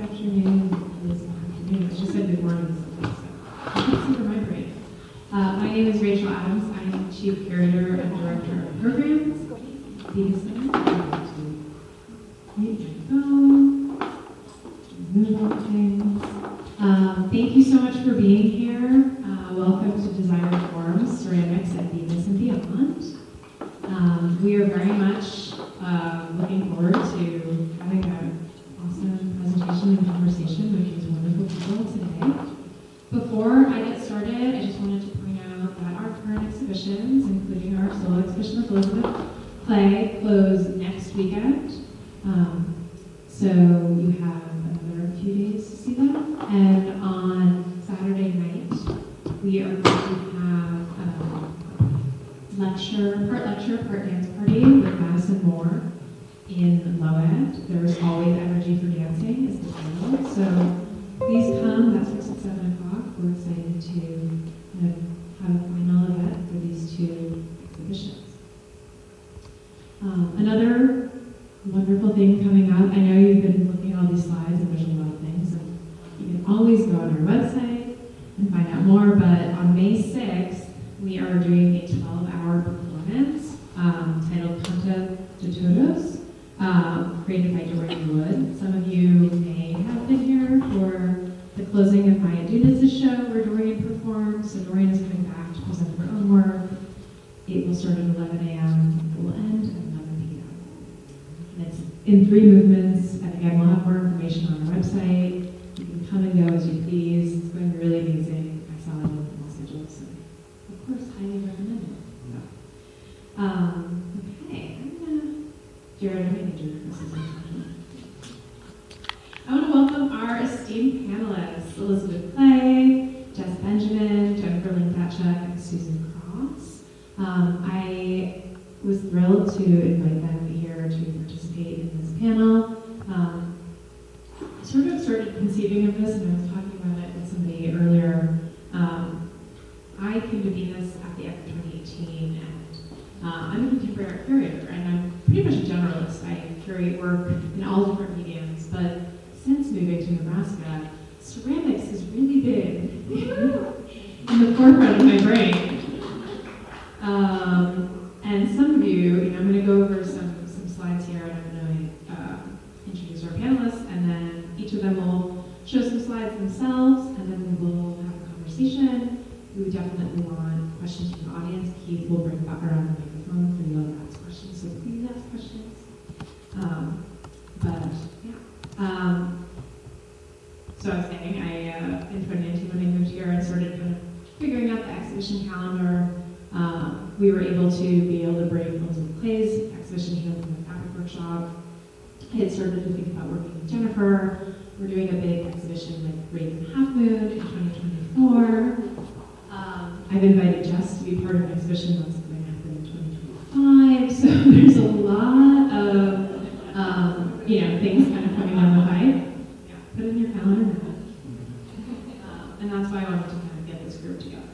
afternoon. It's afternoon. I just said good morning. So I can't see for my brain. My name is Rachel Adams. I'm Chief Curator and Director of Programs. Bemis Center. Mute my phone. Move on things. Thank you so much for being here. Welcome to Designer Forums, Ceramics at Bemis and Beyond. We are very much looking forward to having an awesome presentation and conversation with these wonderful people today. Before I get started, I just wanted to point out that our current exhibitions, including our solo exhibition with Elizabeth Clay, close next weekend. So you have another few days to see them. And on Saturday night, we are going to have part lecture, part dance party with Madison Moore in Low-Ed. There's always energy for dancing is the title. So please come. That starts at 7 o'clock. We're excited to have a final event for these two exhibitions. Another wonderful thing coming up. I know you've been looking at all these slides and there's a lot of things. So you can always go on our website and find out more. But on May 6th, we are doing a 12-hour performance titled Canta de Todos, created by Dorian Wood. Some of you may have been here for the closing of Maya Dunas' show where Dorian performed. So Dorian is coming back to present her own work. It will start at 11 a.m. It will end at 11 p.m. And it's in 3 movements. And again, we'll have more information on our website. You can come and go as you please. It's going to be really amazing. I saw it in Los Angeles. And of course, highly recommend it. Okay, Jared, I'm going to do this. I want to welcome our esteemed panelists, Elizabeth Clay, Jess Benjamin, Jennifer Lynn-Thatchuk, and Susan Cross. I was thrilled to invite them here to participate in this panel. I sort of started conceiving of this, and I was talking about it with somebody earlier. I came to Bemis at the ECHO 2018, and I'm a contemporary curator, and I'm pretty much a generalist. I curate work in all different mediums, but since moving to Nebraska, ceramics has really been in the forefront of my brain. And some of you, I'm going to go over some slides here, and I'm going to introduce our panelists, and then each of them will show some slides themselves, and then we will have a conversation. We would definitely want questions from the audience. Keith will bring back around the microphone for you to ask questions, so please ask questions. So I was saying, in 2019 when I moved here, I started kind of figuring out the exhibition calendar. We were able to bring Elizabeth Clay's exhibition here from the fabric workshop. I had started to think about working with Jennifer. We're doing a big exhibition with Raven Half Moon in 2024. I've invited Jess to be part of an exhibition that's going to happen in 2025. So there's a lot of things kind of coming down the pipe. Put it in your calendar now. And that's why I wanted to kind of get this group together.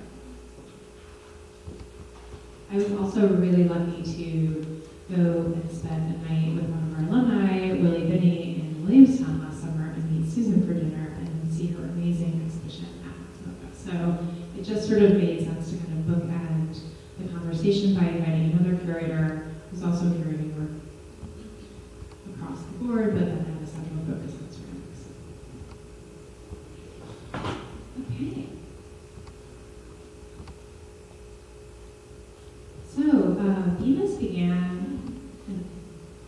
I was also really lucky to go and spend a night with one of our alumni, Willie Binney, in Williamstown last summer and meet Susan for dinner and see her amazing exhibition at Maximoka. So it just sort of made sense to kind of bookend the conversation by inviting another curator who's also curating work across the board, but then have a central focus on ceramics. Okay. So Bemis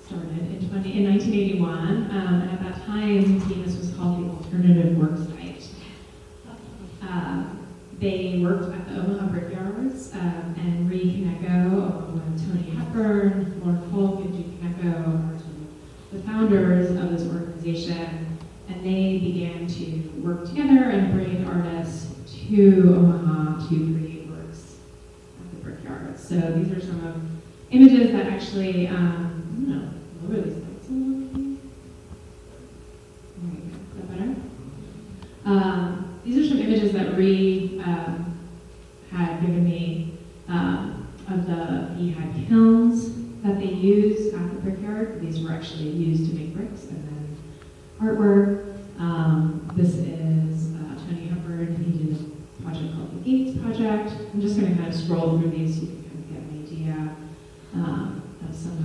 started in 1981, and at that time, Bemis was called the Alternative Work Site. They worked at the Omaha Brickyards, and Ree Kaneko, along with Tony Hepburn, Lauren Polk, and Judy Kaneko, are the founders of this organization, and they began to work together and bring artists to Omaha to create works at the Brickyards. So these are some of images that actually, lower these lights a little bit. There we go. Is that better? These are some images that Ree had given me of the beehive kilns that they used at the Brickyard. These were actually used to make bricks and then artwork. I'm just going to kind of scroll through these so you can kind of get an idea of some of,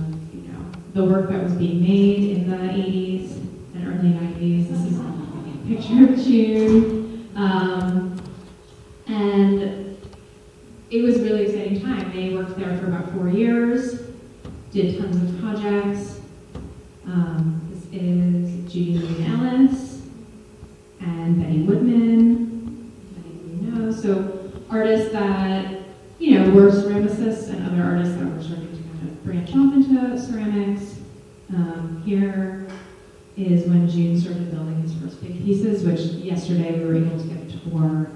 the work that was being made in the 80s and early 90s. This is a picture of June. And it was a really exciting time. They worked there for about 4 years, did tons of projects. This is Judy Lee Ellis and Betty Woodman. So artists that, were ceramicists and other artists that were starting to kind of branch off into ceramics. Here is when June started building his first big pieces, which yesterday we were able to get a tour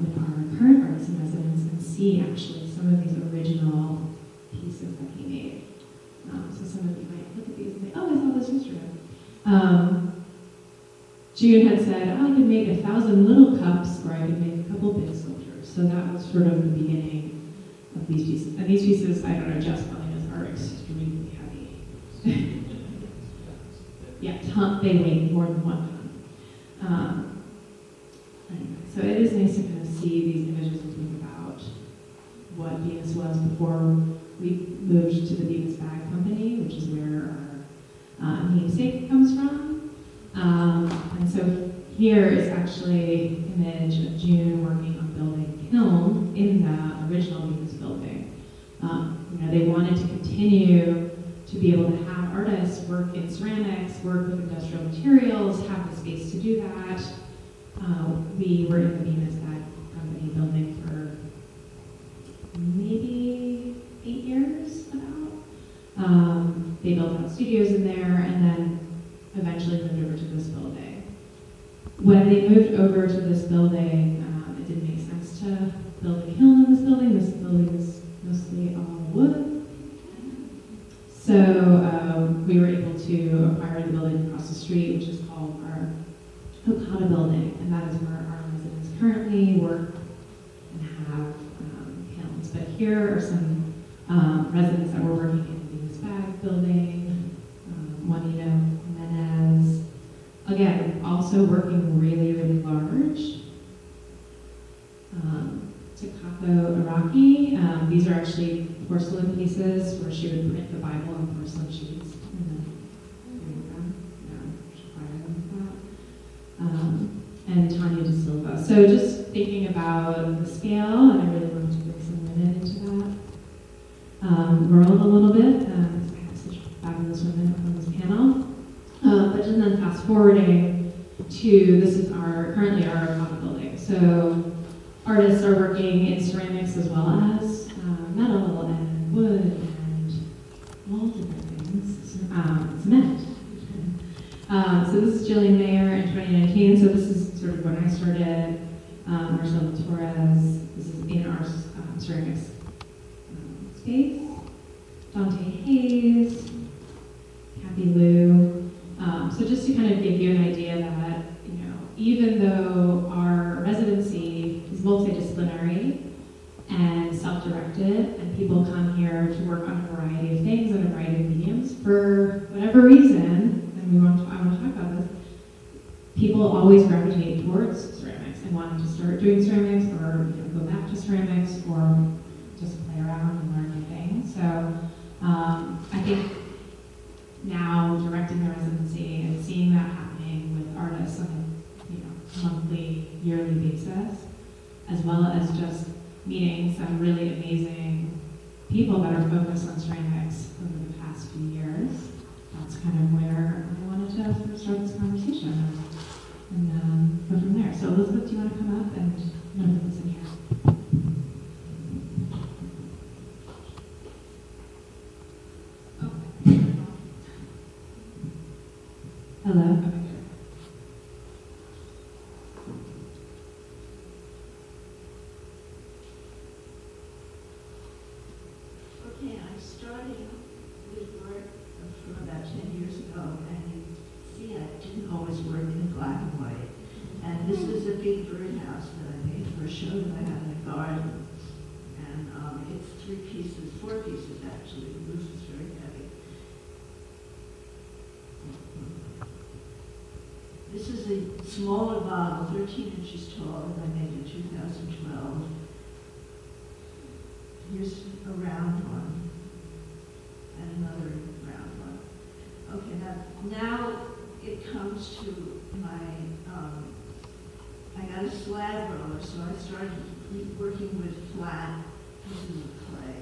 with our current artists in residence and see actually some of these original pieces that he made. So some of you might look at these and say, oh, I saw this yesterday. June had said, I could make 1,000 little cups, or I could make a couple big sculptures. So that was sort of the beginning of these pieces. And these pieces, I don't know, Jess probably knows, are extremely heavy. Yeah, they weigh more than 1 ton. Anyway, so it is nice to kind of see these images and think about what Bemis was before we moved to the Bemis Bag Company, which is where our namesake comes from. And so here is actually an image of June working on building kiln in the original Bemis building. They wanted to continue to be able to have artists work in ceramics, work with industrial materials, have the space to do that. We were in the Bemis Bag Company building for maybe 8 years about. They built out studios in there and then eventually moved over to this building. When they moved over to this building, it didn't make sense to build a kiln in this building. This building is mostly all wood. So we were able to acquire the building across the street, which is called our Okada building, and that is where our residents currently work and have kilns. But here are some residents that were working in the Bemis Bag building. Juanito Jimenez, again, also working really, really large. Takako Araki, these are actually porcelain pieces where she would print the Bible on porcelain sheets and then read them. And Tanya De Silva. So just thinking about the scale, and I really wanted to bring some women into that world a little bit. I have such fabulous women on this panel. But then fast forwarding to, this is currently our Okada building. So artists are working in ceramics as well as metal and wood and all different things, cement. So this is Jillian Mayer in 2019. So this is sort of when I started. Marcelo Torres. This is in our ceramics space. Dante Hayes, Kathy Liu. So just to kind of give you an idea that, even though our residency is multidisciplinary and self-directed, and people come here to work on a variety of things in a variety of mediums, for whatever reason, and I want to talk about this, people always gravitate towards ceramics and wanting to start doing ceramics or go back to ceramics or just play around and learn new things. So I think now directing the residency and seeing that happening with artists on a monthly, yearly basis, as well as just meeting some really amazing people that are focused on ceramics over the past few years. That's kind of where I wanted to sort of start this conversation and go from there. So Elizabeth, do you want to come up and put this in here? Hello. Okay, I started with work from about 10 years ago, and you see I didn't always work in black and white. And this is a big birdhouse that I made for a show that I had in the garden. And it's 4 pieces actually. The roof is very heavy. This is a smaller bottle, 13 inches tall, that I made in 2012. Here's a round one, and another round one. Okay, now it comes to my, I got a slab roller, so I started working with flat pieces of clay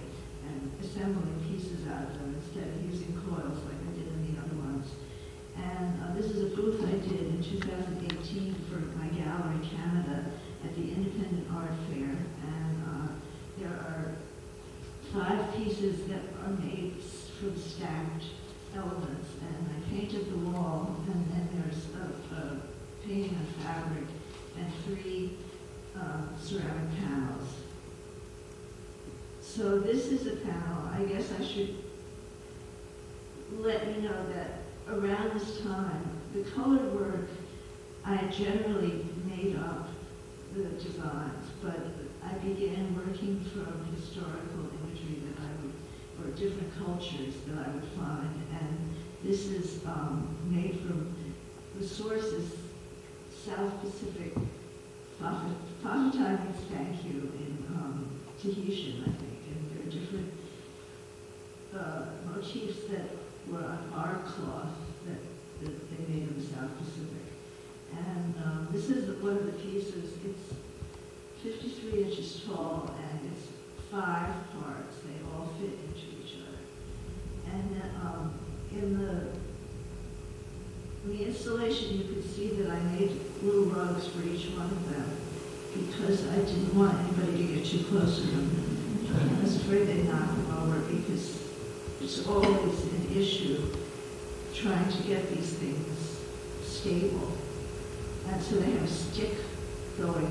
and assembling pieces out of them instead of using coils like I did in the other ones. And this is a booth I did in 2018 for my gallery Canada at the Independent Art Fair. And there are 5 pieces that are made from stacked elements. And I painted the wall, and then there's a painting of fabric and 3 ceramic panels. So this is a panel. I guess I should let you know that around this time, the colored work, I generally made up the designs, but I began working from historical imagery that I would, or different cultures that I would find, and this is made from the sources South Pacific, Whakatā means thank you in Tahitian, I think, and there are different motifs that were on our cloth that they made in the South Pacific. And this is one of the pieces. It's 53 inches tall, and it's 5 parts. They all fit into each other. And in the installation, you can see that I made little rugs for each one of them because I didn't want anybody to get too close to them. I was afraid they'd knock them over because it's always an issue trying to get these things stable. And so they have a stick going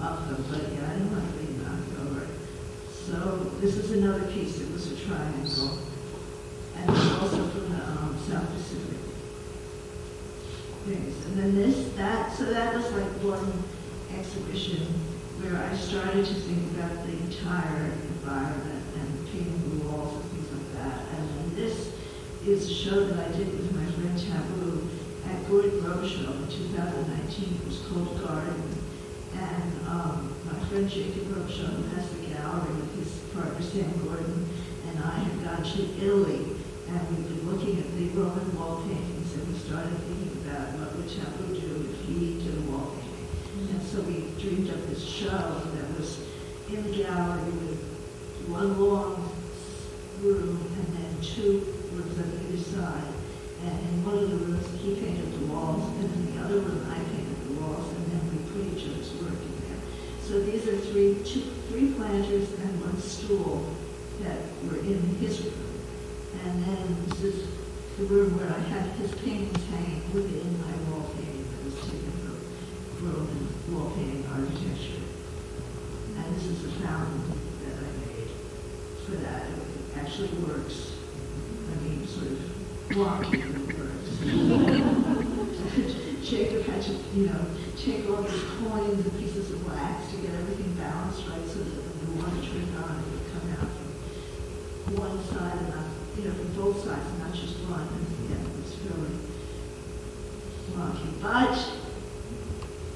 up them, but yeah, I didn't want to be knocked over. So this is another piece. It was a triangle. And it's also from the South Pacific things. And then so that was like one exhibition where I started to think about the entire environment and painting the walls and things like that. And then this is a show that I did with my friend Taboo at Gordon Rowe Show in 2019. It was called Garden. And my friend Jacob Robichaud, who has the gallery with his partner Sam Gordon, and I had gone to Italy, and we've been looking at the Roman wall paintings, and we started thinking about what would Taboo do if he did a wall painting. And so we dreamed up this show that was in the gallery with one long room and then 2 rooms on either side. And in one of the rooms, he painted the walls, and in the other room, I painted the walls, and then we put each other's work in there. So these are three planters and 1 stool that were in his room. And then this is the room where I had his paintings hanging within my wall painting that was taken from Roman wall painting architecture. And this is a fountain that I made for that. It actually works. I mean, sort of wonky, but it works. Jacob had to, take all these coins and pieces of wax to get everything balanced right so that when the water turned on, it would come out from one side and not, from both sides, and not just one. And yeah, it was really wonky. But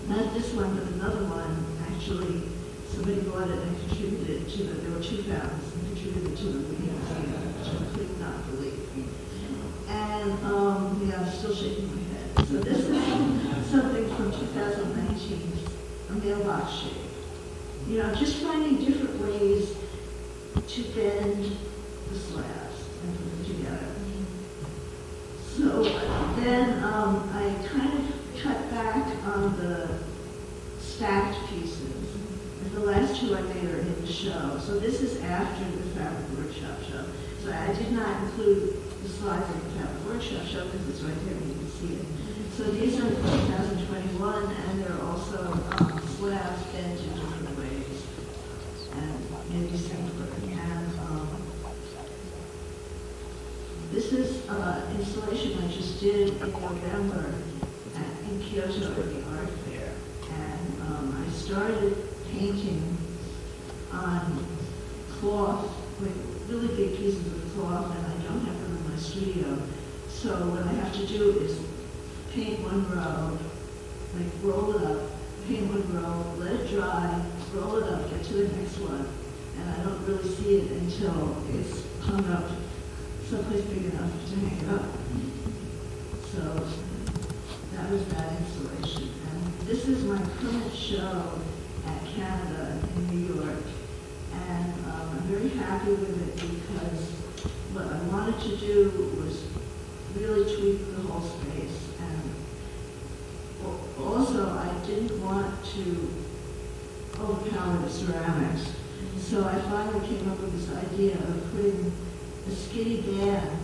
not this one, but another one. Actually, somebody bought it and contributed to the. There were 2 fountains and contributed to the museum, which I could not believe. And yeah, I'm still shaking my head. So this is something from 2019, a mailbox shape. Just finding different ways to bend the slabs and put them together. So then I kind of cut back on the stacked pieces. And the last 2 I made are in the show. So this is after the Fabric Workshop show. So I did not include the slides of the Fabric Workshop show because it's right there and you can see it. So these are from 2021, and they're also slabs bent in different ways, and maybe simpler. And this is an installation I just did in November in Kyoto at the art fair. And I started painting on cloth, like really big pieces of cloth, and I don't have them in my studio. So what I have to do is paint 1 row, like roll it up, paint 1 row, let it dry, roll it up, get to the next one, and I don't really see it until it's hung up someplace big enough to hang it up. So that was that installation. And this is my current show at Canada in New York. And I'm very happy with it because what I wanted to do was really tweak the whole space. And also, I didn't want to overpower the ceramics. So I finally came up with this idea of putting a skinny band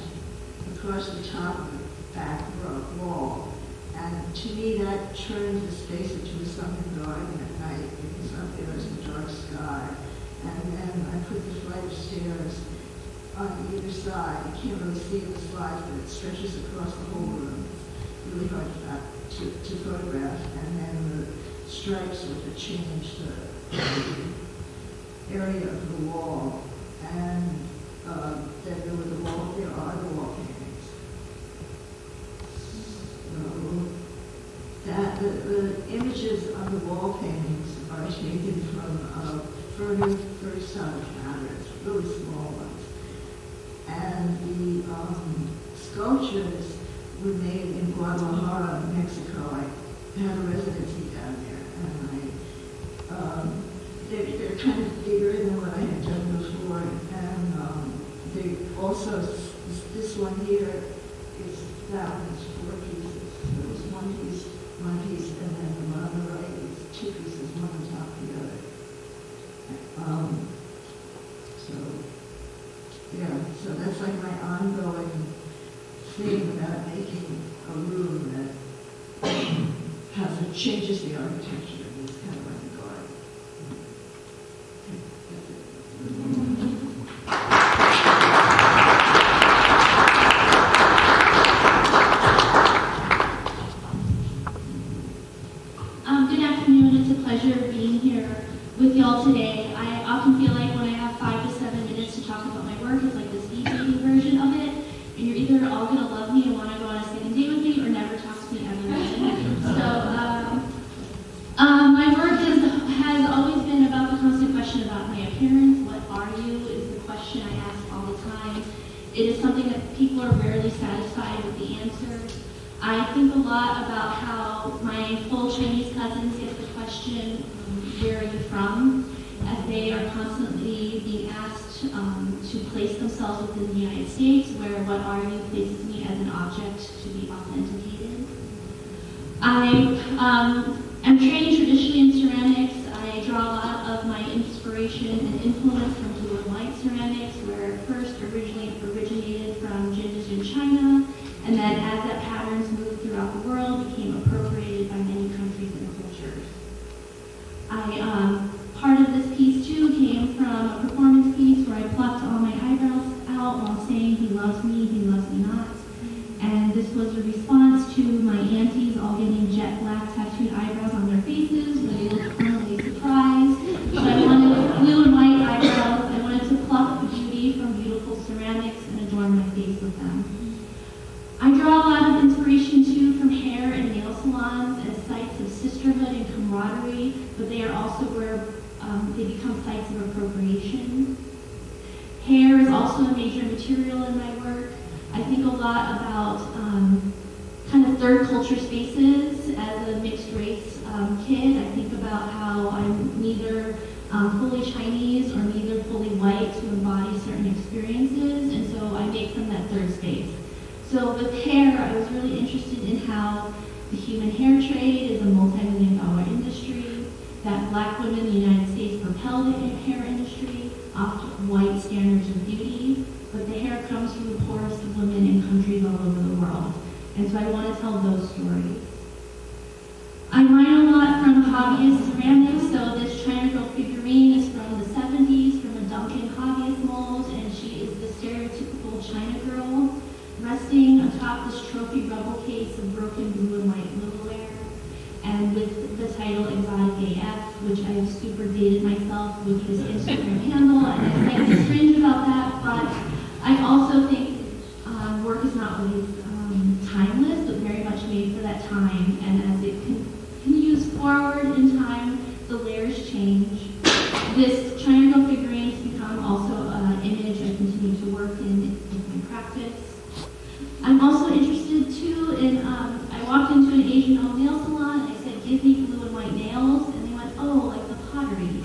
across the top of the back wall. And to me, that turns the space into a sunken garden at night because up there is a dark sky. And then I put the flight of stairs on either side. You can't really see the slides, but it stretches across the whole room. It's really hard to photograph. And then the stripes with the change the area of the wall. And then there are the wall paintings. So the images on the wall paintings are taken from very subtle patterns, really small ones. And the sculptures were made in Guadalajara, Mexico. I had a residency down there, and they're kind of bigger than what I had done before. And they also, this one here is that one is 4 pieces. So it was one piece, and then the one on the right is 2 pieces, one on top of the other. So, yeah, so that's like my ongoing thing about making a room that changes the architecture. It's kind of like a garden. Good afternoon. It's a pleasure being here with y'all today. I often feel like when I have 5 to 7 minutes to talk about my work, it's like this deep version of it, and you're either all going to love me and want to go on a second date with me or never talk to me ever again. My work has always been about the constant question about my appearance. What are you is the question I ask all the time. It is something that people are rarely satisfied with the answer. I think a lot about how my full Chinese cousins get the question, where are you from? As they are constantly being asked to place themselves within the United States, where what are you places me as an object to be authenticated. I am trained traditionally in ceramics. I draw a lot of my inspiration and influence from blue and white ceramics, where it first originally originated from Jin China, and then as that patterns moved throughout the world, became appropriated by many countries and cultures. Part of this piece too came from a performance piece where I plucked all my eyebrows out while saying he loves me not. And this was a response to my aunties all getting jet black tattooed eyebrows on their faces where they looked permanently surprised. So I wanted blue and white eyebrows. I wanted to pluck the beauty from beautiful ceramics and adorn my face with them. I draw a lot of inspiration too from hair and nail salons as sites of sisterhood and camaraderie, but they are also where they become sites of appropriation. Hair is also a major material in my work. I think a lot about kind of third culture spaces. As a mixed race kid, I think about how I'm neither fully Chinese or neither fully white to embody certain experiences, and so I make from that third space. So with hair, I was really interested in how the human hair trade is a multi-million-dollar industry, that Black women in the United States propel the hair industry off to white standards of beauty, but the hair comes from the poorest of women in countries all over the world. And so I want to tell those stories. I mine a lot from hobbyist ceramics, so this China Girl figurine is from the 70s, from a Duncan hobbyist mold, and she is the stereotypical China Girl, resting atop this trophy rubble case of broken blue and white littleware, and with the title Exotic AF, which I have super dated myself with this Instagram handle, and I think it's strange about that, but I also think work is not always timeless, but very much made for that time, and as it continues forward in time, walked into an Asian home nail salon and I said, give me blue and white nails, and they went, oh, like the pottery.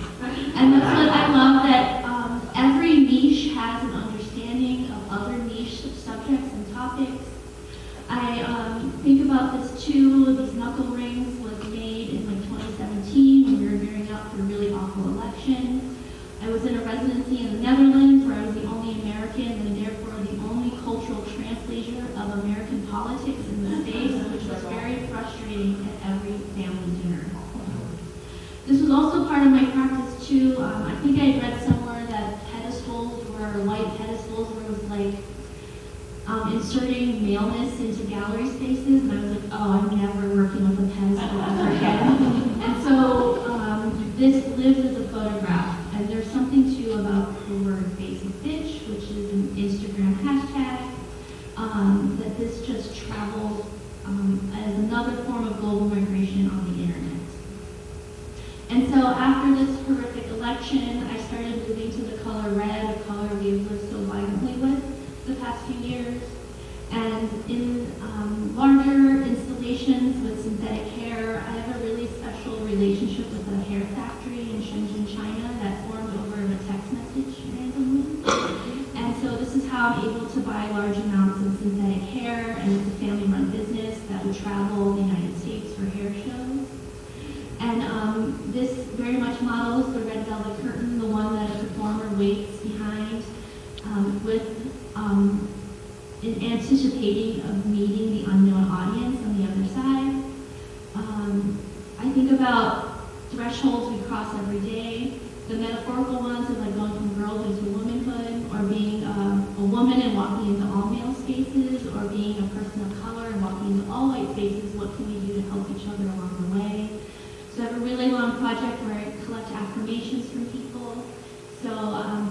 And that's what I love, that every niche has an understanding of other niche subjects and topics. I think about this too. These knuckle rings was made in like 2017 when we were gearing up for a really awful election. I was in a residency in the Netherlands where I was the only American and therefore the only cultural translator of American politics in the States, which was very frustrating at every family dinner. This was also part of my practice too. I think I had read somewhere that pedestals were white pedestals where it was like inserting maleness into gallery spaces, and I was like, oh, I'm never working with a pedestal ever again. And so this lives as a photograph, and there's something too about the word basic bitch, which is an Instagram hashtag, that this just travels as another form of global migration on the internet. And so after this horrific election, I started moving to the color red, a color we've lived so violently with the past few years. And in larger installations with synthetic hair, I have a really special relationship with a hair factory in Shenzhen, China that formed over a text message randomly. And so this is how I'm able to buy large amounts of synthetic hair, and it's a family-run business that would travel the United States for hair shows. And this very much models the red velvet curtain, the one that a performer waits behind in anticipating of meeting the unknown audience on the other side. I think about thresholds we cross every day, the metaphorical ones of like going from girlhood to womanhood, or being a woman and walking into all male spaces, or being a person of color and walking into all white spaces. What can we do to help each other along the way? So I have a really long project where I collect affirmations from people. So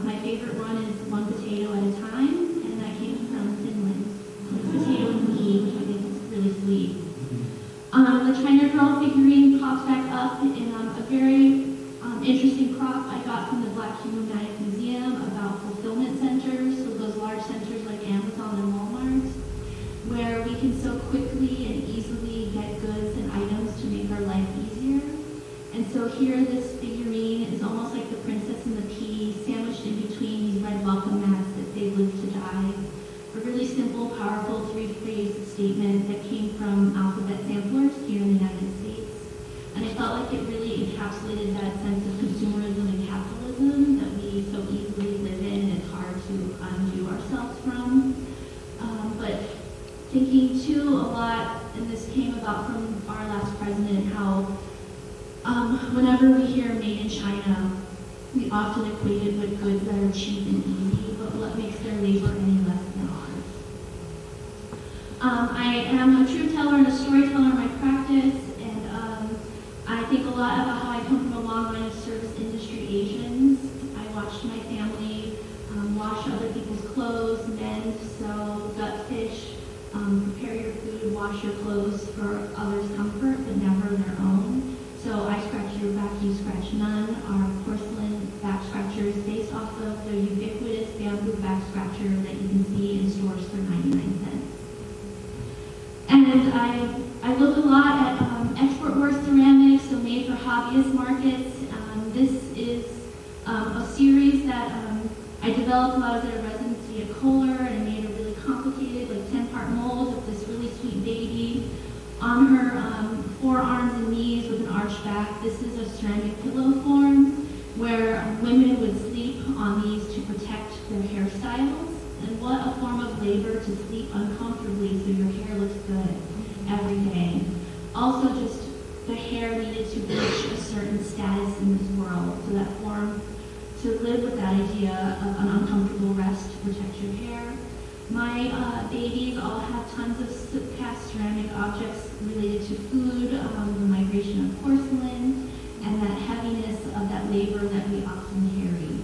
my favorite one is one potato at a time, and that came from Finland. It's potato and meat, which I think is really sweet. The China Girl figurine pops back up in a very interesting crop I got from the Black Human Museum about fulfillment centers, so those large centers like Amazon and Walmart, where we can so quickly and easily get goods and items to make our life easier. And so here this figurine is almost like the Princess and the Pea sandwiched in between these red welcome mats that say live to die. A really simple, powerful three-phrase statement that came from alphabet samplers here in the United States. And I felt like it really encapsulated that sense of consumerism and capitalism that we so easily live in and it's hard to undo ourselves from. But thinking too a lot, and this came about from our last president, how whenever we hear made in China, we often equate it with goods that are cheap and easy, but what makes their labor any less than ours? I am a truth teller and a storyteller in my practice, and I think a lot about how I come from a long line of service industry Asians. I watched my family wash other people's clothes, mend, sew, gut fish, prepare your food, wash your clothes for others' comfort, but never their own. So I scratch your back, you scratch none. Our porcelain back scratchers based off of the ubiquitous bamboo back scratcher that you can see in stores for 99 cents. And I look a lot at export work ceramics, so made for hobbyist markets. This is a series that I developed while I was at a residency at Kohler, and I made a really complicated, like 10-part mold of this really sweet baby. On her forearms and knees with an arched back, this is a ceramic pillow form where women would sleep on these to protect their hairstyles. And what a form of labor to sleep uncomfortably so your hair looks good every day. Also just the hair needed to reach a certain status in this world. So that form, to live with that idea of an uncomfortable rest to protect your hair. My babies all have tons of cast ceramic objects related to food, the migration of porcelain, and that heaviness of that labor that we often carry.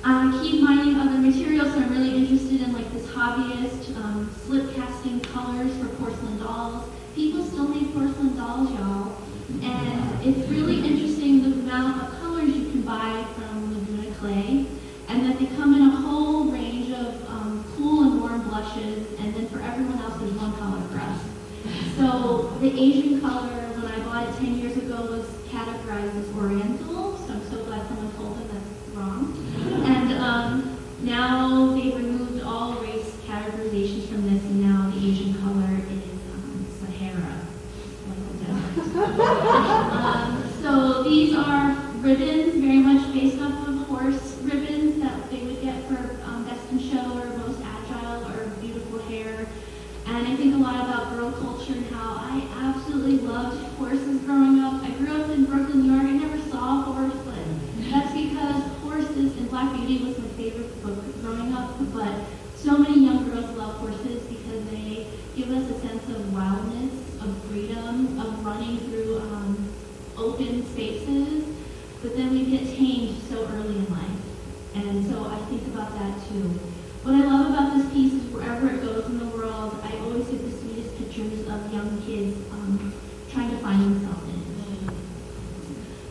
I keep mining other materials, so I'm really interested in like this hobbyist, slip casting colors for porcelain dolls. People still make porcelain dolls, y'all. And it's really interesting the amount of colors you can buy from Laguna clay, and that they come in a whole range of cool and warm blushes, and then for everyone else there's one color for us. The Asian color, when I bought it 10 years ago, was categorized as oriental, so I'm so glad someone told them that's wrong. And now they've removed all race categorizations from this, and now the Asian color is Sahara, like the desert. So these are ribbons, very much based off of horse ribbons that they would get for best in show or most agile or beautiful hair. And I think a lot about girl culture and how I absolutely loved horses growing up. I grew up in Brooklyn, New York. I never saw a horse, but that's because horses and Black Beauty was my favorite book growing up. But so many young girls love horses because they give us a sense of wildness, of freedom, of running through open spaces. But then we get tamed so early in life. And so I think about that too. What I love about this piece is wherever it goes in the world, I always get the sweetest pictures of young kids trying to find themselves in it.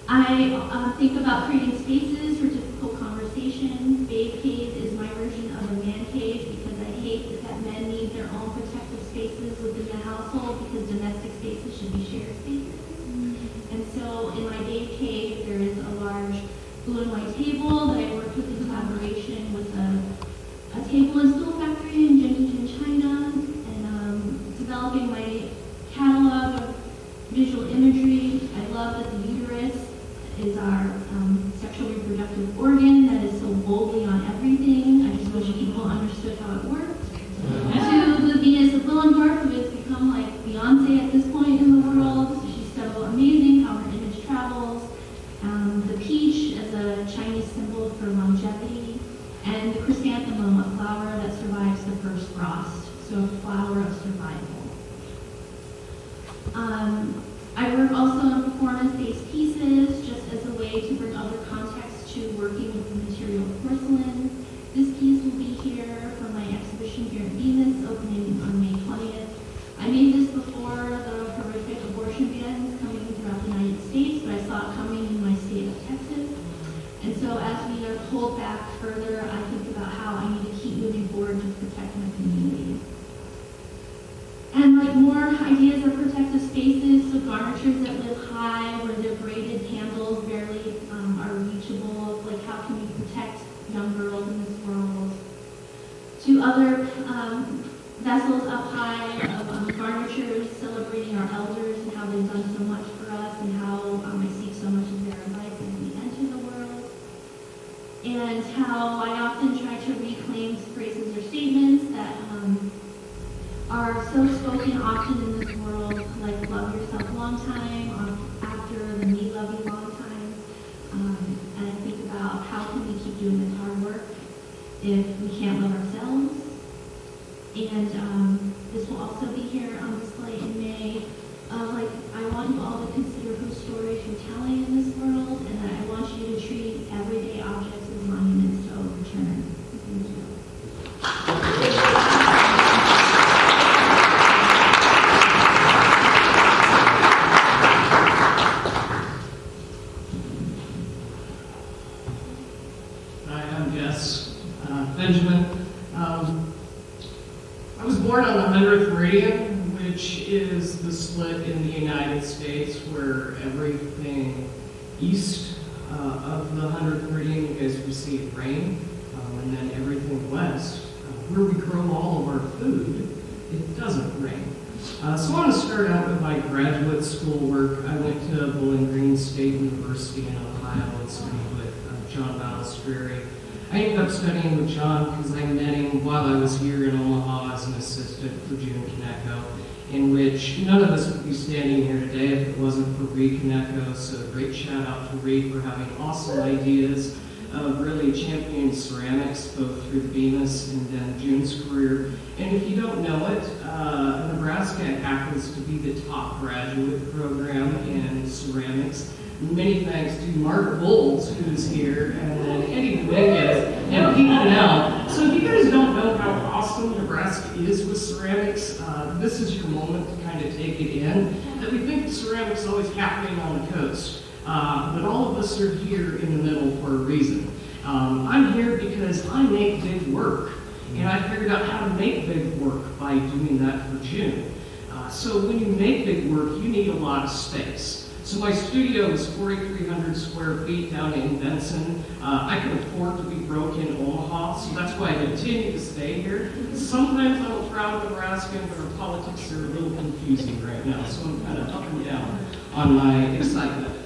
I think about creating spaces for difficult conversation. Babe cave is my version of a man cave because I hate that men need their own protective spaces within the household because domestic spaces should be shared spaces. And so in my babe cave, there is a large blue and white table that I worked with in collaboration with a table and stool factory in Jennington, China, and developing my catalog of visual imagery. I love that the uterus is our sexual reproductive organ that is so boldly on everything. I just wish people understood how it works. To the Venus of Willendorf, who has become like Beyonce at this point in the world. She's so amazing how her image travels. The peach as a Chinese symbol for longevity. And the chrysanthemum, a flower that survives the first frost, so a flower of survival. I work also on performance-based pieces, just as a way to bring other context to working with the material of porcelain. This piece will be here for my exhibition here at Bemis, opening on May 20th. I made this before the horrific abortion bans coming throughout the United States, but I saw it coming in my state of Texas. And so as we are pulled back further, I think about how I need to keep moving forward to protect my community. And like more ideas of protective spaces, so garnitures that live high, where their braided handles barely are reachable, like how can we protect young girls in this world? To other vessels up high of garnitures celebrating our elders and how they've done so much for us and how I seek so much of their advice as we enter the world. And how I often try to reclaim phrases or statements that are so spoken often in this world, like love yourself long time, or after the me love you long time. And I think about how can we keep doing this hard work if we can't love ourselves. And this will also be here on display in May. I want you all to consider whose stories you're telling in this world, and that I want you to treat everyday objects as monuments to overturn. Thank you. Hi, I'm Jess Benjamin. I was born on the 100th meridian, which is the split in the United States where everything east of the 100th meridian, you guys receive rain, and then everything west, where we grow all of our food, it doesn't rain. So I want to start out with my graduate school work. I went to Bowling Green State University in Ohio and studied with John Balistreri. I ended up studying with John because I met him while I was here in Omaha as an assistant for June Kaneko, in which none of us would be standing here today if it wasn't for Reed Kaneko. So great shout out to Reed for having awesome ideas of really championing ceramics both through the Bemis and then June's career. And if you don't know it, Nebraska happens to be the top graduate program in ceramics. Many thanks to Mark Bowles, who's here, and then Eddie Dominguez and Pete Fennell. So if you guys don't know how awesome Nebraska is with ceramics, this is your moment to kind of take it in. That we think the ceramics always happening on the coast, but all of us are here in the middle for a reason. I'm here because I make big work, and I figured out how to make big work by doing that for June. So when you make big work, you need a lot of space. So my studio is 4,300 square feet down in Benson. I can afford to be broke in Omaha, so that's why I continue to stay here. Sometimes I'm a proud Nebraskan, but our politics are a little confusing right now, so I'm kind of up and down on my excitement.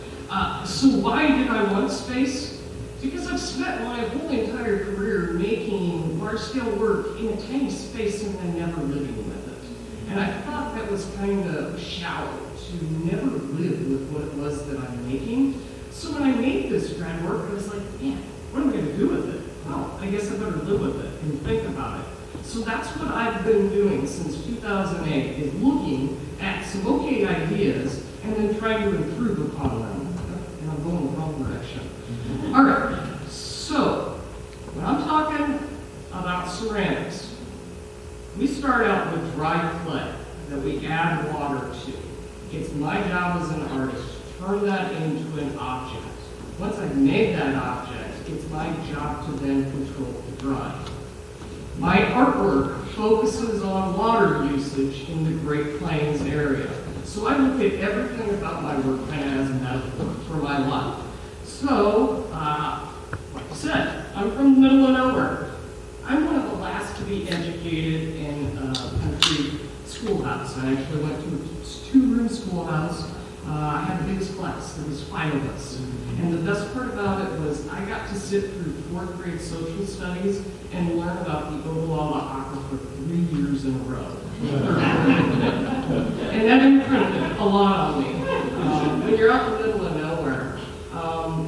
So why did I want space? Because I've spent my whole entire career making large-scale work in a tiny space and then never living with it. And I thought that was kind of shallow to never live with what it was that I'm making. So when I made this grad work, I was like, man, what am I going to do with it? Well, I guess I better live with it and think about it. So that's what I've been doing since 2008, is looking at some okay ideas and then trying to improve upon them. And I'm going the wrong direction. All right, so when I'm talking about ceramics, we start out with dry clay that we add water to. It's my job as an artist to turn that into an object. Once I've made that object, it's my job to then control the drying. My artwork focuses on water usage in the Great Plains area. So I look at everything about my work kind of as a metaphor for my life. So, like I said, I'm from the middle of nowhere. I'm one of the last to be educated in a country schoolhouse. I actually went to a two-room schoolhouse. I had the biggest class. There was 5 of us. And the best part about it was I got to sit through 4th grade social studies and learn about the Ogallala Aquifer 3 years in a row. And that imprinted a lot on me. When you're out in the middle of nowhere,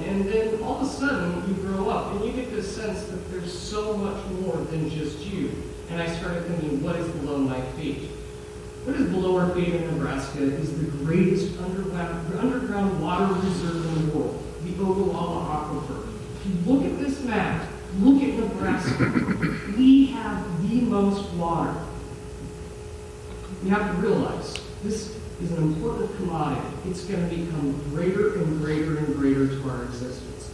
and then all of a sudden you grow up and you get this sense that there's so much more than just you. And I started thinking, what is below my feet? What is below our feet in Nebraska is the greatest underground water reserve in the world, the Ogallala Aquifer. If you look at this map, look at Nebraska, we have the most water. You have to realize this is an important commodity. It's going to become greater and greater and greater to our existence.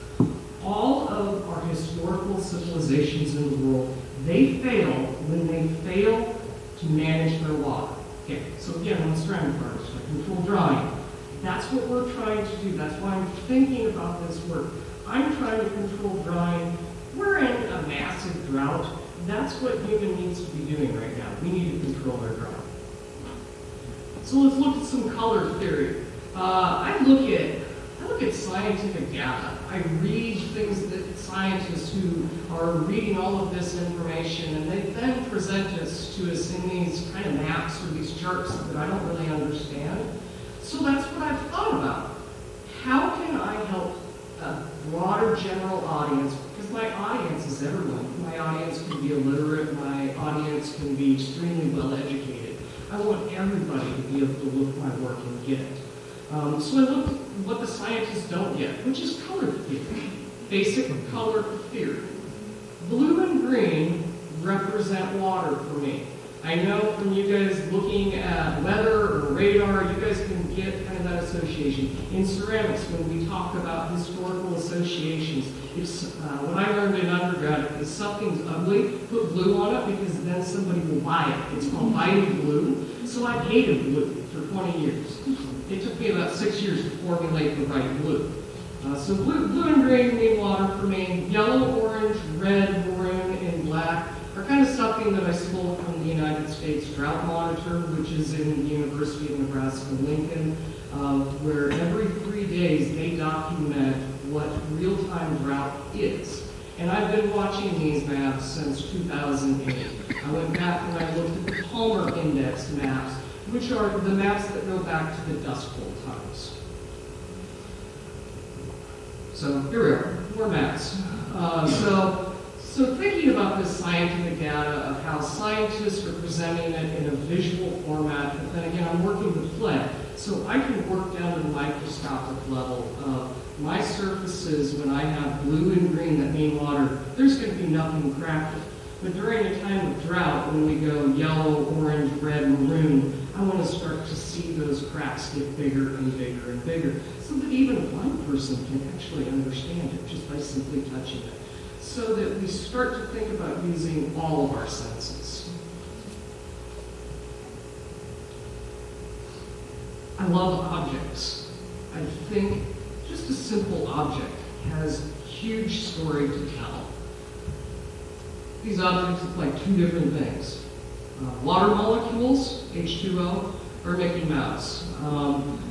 All of our historical civilizations in the world, they fail when they fail to manage their water. Okay, so again, I'm a ceramic artist, I control drying. That's what we're trying to do. That's why I'm thinking about this work. I'm trying to control drying. We're in a massive drought. That's what human needs to be doing right now. We need to control our drought. So let's look at some color theory. I look at scientific data. I read things that scientists who are reading all of this information, and they then present us in these kind of maps or these charts that I don't really understand. So that's what I've thought about. How can I help a broader general audience? Because my audience is everyone. My audience can be illiterate. My audience can be extremely well educated. I want everybody to be able to look at my work and get it. So I looked at what the scientists don't get, which is color theory, basic color theory. Blue and green represent water for me. I know from you guys looking at weather or radar, you guys can get kind of that association. In ceramics, when we talk about historical associations, it's, what I learned in undergrad, if something's ugly, put blue on it because then somebody will buy it. It's called buying blue. So I hated blue for 20 years. It took me about 6 years to formulate the right blue. So blue and green mean water for me. Yellow, orange, red, maroon, and black are kind of something that I stole from the United States Drought Monitor, which is in the University of Nebraska-Lincoln, where every 3 days they document what real-time drought is. And I've been watching these maps since 2008. I went back and I looked at the Palmer Index maps, which are the maps that go back to the Dust Bowl times. So here we are, more maps. So thinking about this scientific data of how scientists are presenting it in a visual format, but then again, I'm working with clay, so I can work down to the microscopic level of my surfaces when I have blue and green that mean water. There's going to be nothing cracked. But during a time of drought, when we go yellow, orange, red, maroon, I want to start to see those cracks get bigger and bigger and bigger, so that even one person can actually understand it just by simply touching it. So that we start to think about using all of our senses. I love objects. I think just a simple object has a huge story to tell. These objects look like two different things. Water molecules, H2O, or Mickey Mouse.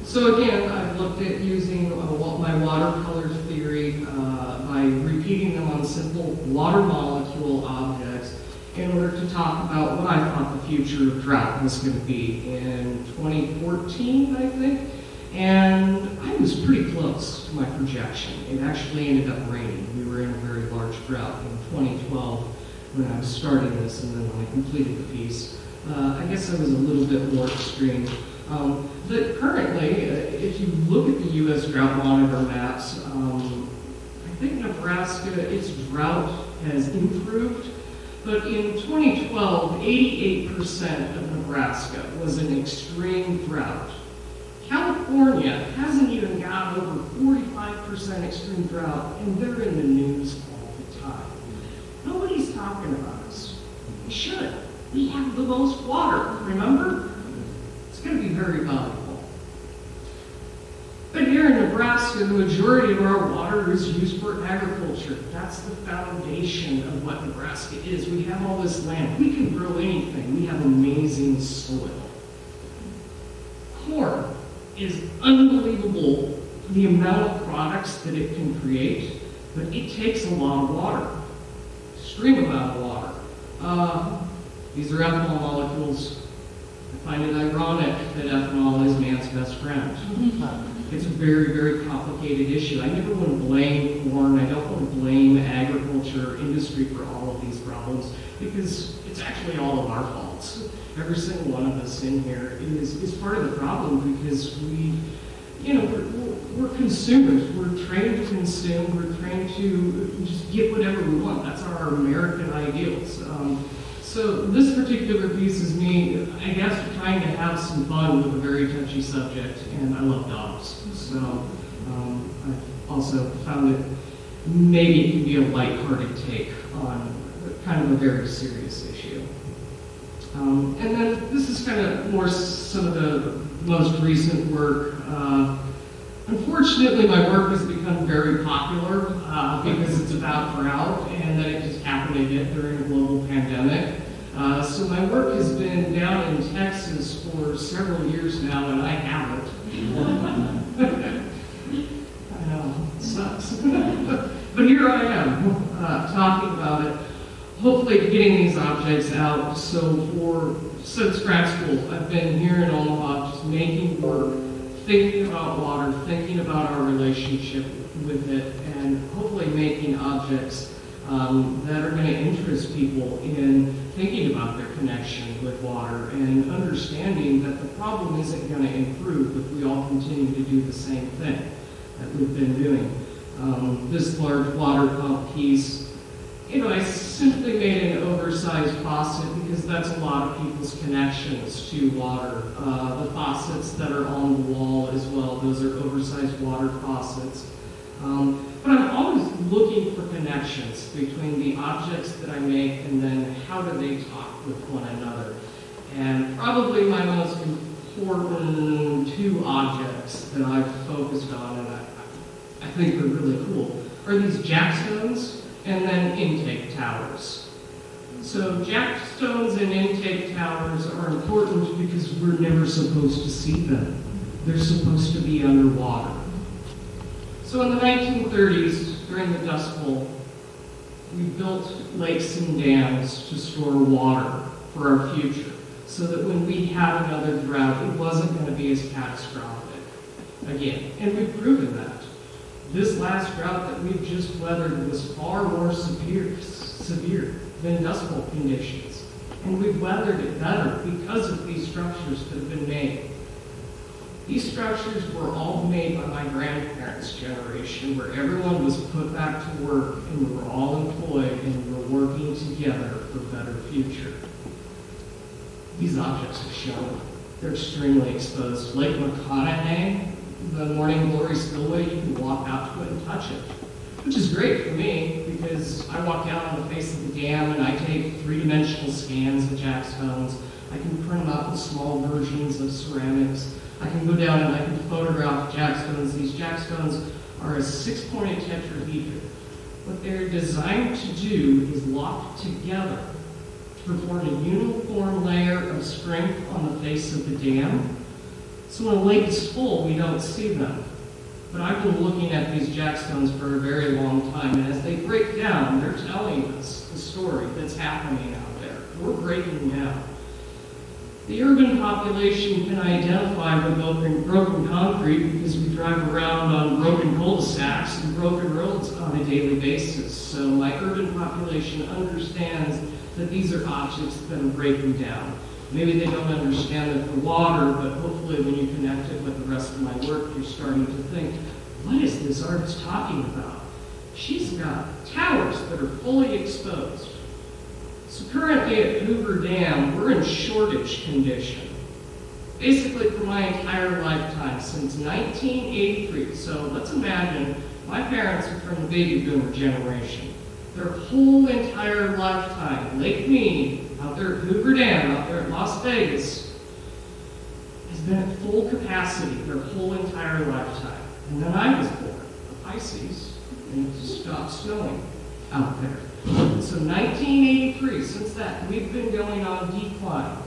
So again, I've looked at using my watercolor theory by repeating them on simple water molecule objects in order to talk about what I thought the future of drought was going to be in 2014, I think. And I was pretty close to my projection. It actually ended up raining. We were in a very large drought in 2012 when I was starting this, and then when I completed the piece. I guess I was a little bit more extreme. But currently, if you look at the U.S. drought monitor maps, I think Nebraska, its drought has improved. But in 2012, 88% of Nebraska was in extreme drought. California hasn't even got over 45% extreme drought, and they're in the news all the time. Nobody's talking about us. We should. We have the most water, remember? It's going to be very valuable. But here in Nebraska, the majority of our water is used for agriculture. That's the foundation of what Nebraska is. We have all this land. We can grow anything. We have amazing soil. Corn is unbelievable, the amount of products that it can create, but it takes a lot of water. Extreme amount of water. These are ethanol molecules. I find it ironic that ethanol is man's best friend. It's a very, very complicated issue. I never want to blame corn. I don't want to blame agriculture industry for all of these problems because it's actually all of our faults. Every single one of us in here is part of the problem because we're consumers. We're trained to consume. We're trained to just get whatever we want. That's our American ideals. So this particular piece is me, I guess, trying to have some fun with a very touchy subject, and I love dogs. So I've also found that maybe it can be a lighthearted take on kind of a very serious issue. And then this is kind of more some of the most recent work. Unfortunately, my work has become very popular because it's about drought, and then it just happened to hit during a global pandemic. So my work has been down in Texas for several years now, and I haven't. I know, it sucks. But here I am, talking about it, hopefully getting these objects out. So since grad school, I've been here in Omaha just making work, thinking about water, thinking about our relationship with it, and hopefully making objects that are going to interest people in thinking about their connection with water and understanding that the problem isn't going to improve if we all continue to do the same thing that we've been doing. This large water pump piece, I simply made an oversized faucet because that's a lot of people's connections to water. The faucets that are on the wall as well, those are oversized water faucets. But I'm always looking for connections between the objects that I make and then how do they talk with one another. And probably my most important two objects that I've focused on, and I think they're really cool, are these jackstones and then intake towers. So jackstones and intake towers are important because we're never supposed to see them. They're supposed to be underwater. So in the 1930s, during the Dust Bowl, we built lakes and dams to store water for our future so that when we had another drought, it wasn't going to be as catastrophic again. And we've proven that. This last drought that we've just weathered was far more severe than Dust Bowl conditions. And we've weathered it better because of these structures that have been made. These structures were all made by my grandparents' generation, where everyone was put back to work and we were all employed and we were working together for a better future. These objects are shown. They're extremely exposed. Lake McConaughey, the Morning Glory Spillway, you can walk out to it and touch it, which is great for me because I walk out on the face of the dam and I take three-dimensional scans of jackstones. I can print them out in small versions of ceramics. I can go down and I can photograph jackstones. These jackstones are a 6-pointed tetrahedron. What they're designed to do is lock together to form a uniform layer of strength on the face of the dam. So when a lake is full, we don't see them. But I've been looking at these jackstones for a very long time, and as they break down, they're telling us the story that's happening out there. We're breaking down. The urban population can identify with broken concrete because we drive around on broken cul-de-sacs and broken roads on a daily basis. So my urban population understands that these are objects that are breaking down. Maybe they don't understand it for water, but hopefully when you connect it with the rest of my work, you're starting to think, what is this artist talking about? She's got towers that are fully exposed. So currently at Hoover Dam, we're in shortage condition. Basically for my entire lifetime, since 1983. So let's imagine my parents are from the baby boomer generation. Their whole entire lifetime, Lake Mead, out there at Hoover Dam, out there at Las Vegas, has been at full capacity their whole entire lifetime. And then I was born, a Pisces, and it just stopped snowing out there. So 1983, since that, we've been going on decline.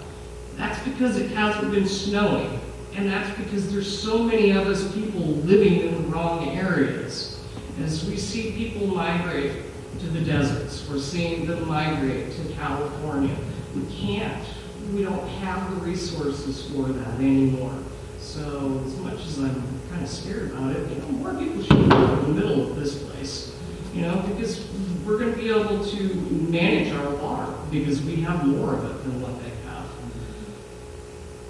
That's because it hasn't been snowing. And that's because there's so many of us people living in the wrong areas. As we see people migrate to the deserts, we're seeing them migrate to California. We don't have the resources for that anymore. So as much as I'm kind of scared about it, more people should live in the middle of this place, because we're going to be able to manage our water because we have more of it than what they have.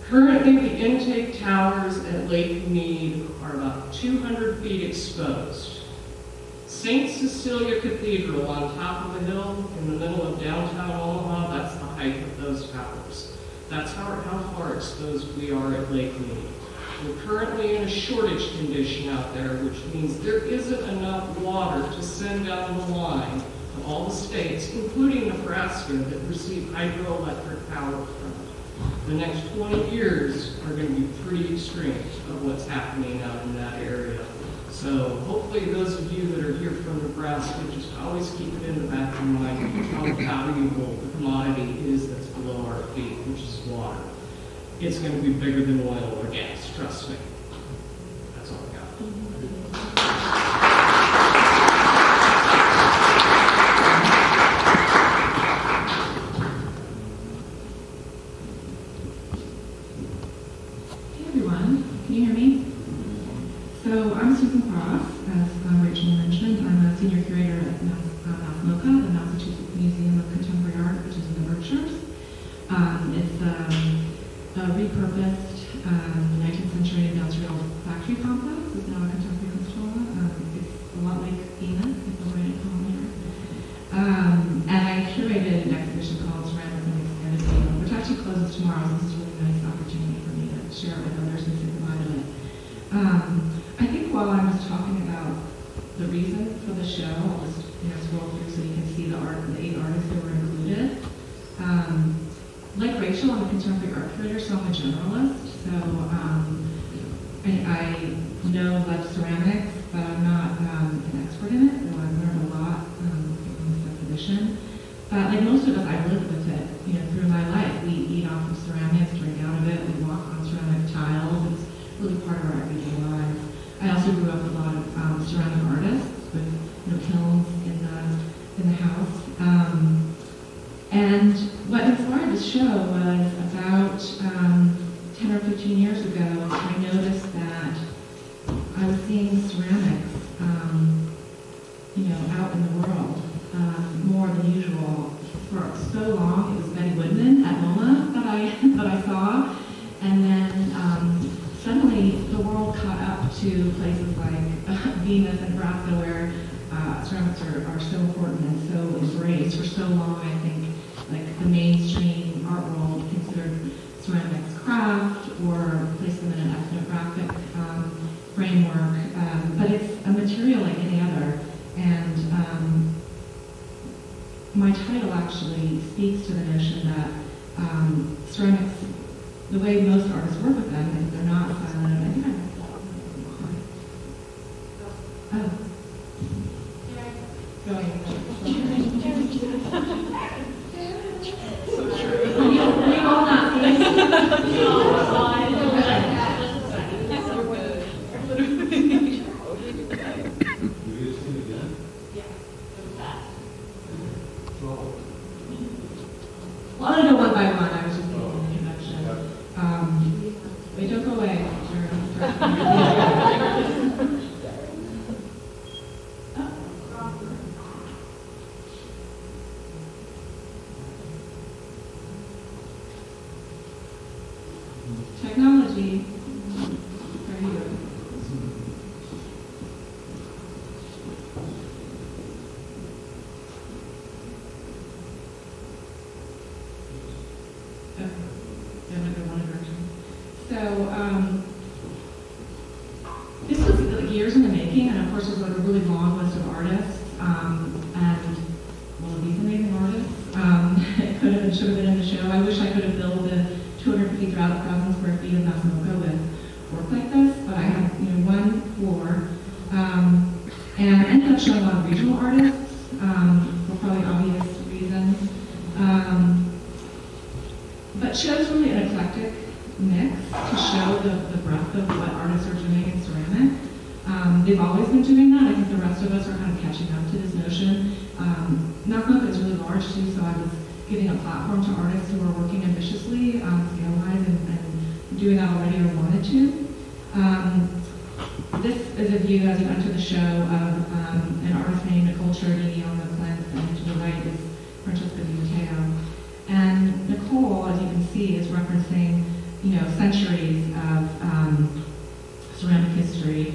Currently, the intake towers at Lake Mead are about 200 feet exposed. St. Cecilia Cathedral on top of a hill in the middle of downtown Omaha, that's the height of those towers. That's how far exposed we are at Lake Mead. We're currently in a shortage condition out there, which means there isn't enough water to send down the line to all the states, including Nebraska, that receive hydroelectric power from it. The next 20 years are going to be pretty extreme of what's happening out in that area. So hopefully those of you that are here from Nebraska, just always keep it in the back of your mind how valuable the commodity is that's below our feet, which is water. It's going to be bigger than oil or gas, trust me. That's all I got. Hey everyone, can you hear me? So I'm Susan Cross, as Rachel mentioned. I'm a senior curator at MoCA, the Massachusetts Museum of Contemporary Art, which is in the Berkshires. It's a repurposed 19th century industrial factory complex. It's now a contemporary construction. It's a lot like Bemis, if we're right at home here. And I curated an exhibition called Ceramics and Expanded Data, which actually closes tomorrow. This is a really nice opportunity for me to share it with others and say goodbye to it. I think while I was talking about the reason for the show, I'll just scroll through so you can see the 8 artists that were included. Like Rachel, I'm a contemporary art curator, so I'm a generalist. So I love ceramics, but I'm not an expert in it, so I've learned a lot from this exhibition. But like most of us, I've lived with it, through my life. We eat off of ceramics, drink out of it, we walk on ceramic tiles. It's really part of our everyday lives. I also grew up with a lot of ceramic artists with kilns in the house. And what inspired the show was about 10 or 15 years ago, I noticed that I was seeing ceramics, out in the world more than usual. For so long, it was Betty Woodman at MoMA that I saw, and then suddenly the world caught up to places like Bemis and Nebraska, where ceramics are so important and so embraced. For so long, I think, like the mainstream art world considered ceramics craft or placed them in an ethnographic framework, but it's a material like any other. And my title actually speaks to the notion that ceramics, the way most artists work with them, is they're not silent Technology. There you go. Okay. Yeah, I'm gonna go one direction. So, this was like years in the making, and of course there's like a really long list of artists, and well, these amazing artists. It could have and should have been in the show. I wish I could have filled the 250,000 square feet of Masamoka with work like this, but I had, one floor, and I ended up showing a lot of regional artists, for probably obvious reasons. But chose really an eclectic mix to show the breadth of what artists are doing in ceramic. They've always been doing that. I think the rest of us are kind of catching up to this notion. Masamoka is really large too, so I was giving a platform to artists who are working ambitiously, scale-wise, and doing that already or wanted to. This is a view as you enter the show of an artist named Nicole Ciardini on the plinth, and to the right is Francesca Di Matteo. And Nicole, as you can see, is referencing, centuries of ceramic history.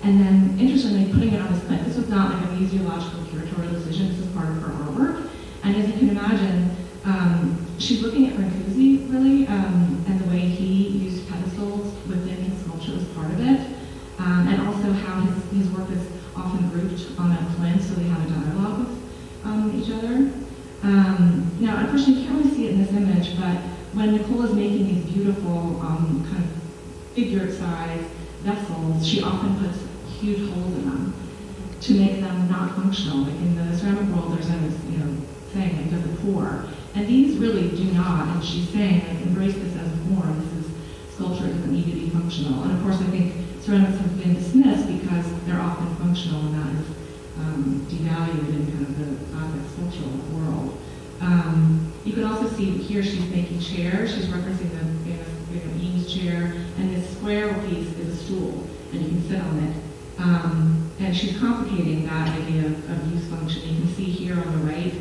And then, interestingly, putting it on this plinth. This was not like a museological curatorial decision. This is part of her artwork. And as you can imagine, she's looking at Brancusi, really, and the way he used pedestals within his sculpture was part of it. And also how his work is often grouped on a plinth, so they have a dialogue with each other. Now, unfortunately, you can't really see it in this image, but when Nicole is making these beautiful kind of figure-sized vessels, she often puts huge holes in them to make them not functional. Like in the ceramic world, there's always, saying it doesn't pour. And these really do not, and she's saying, like, embrace this as a form. This is sculpture, it doesn't need to be functional. And of course, I think ceramics have been dismissed because they're often functional, and that is devalued in kind of the classic sculptural world. You can also see here she's making chairs. She's referencing the famous Bemis chair, and this square piece is a stool, and you can sit on it. And she's complicating that idea of use function. You can see here on the right,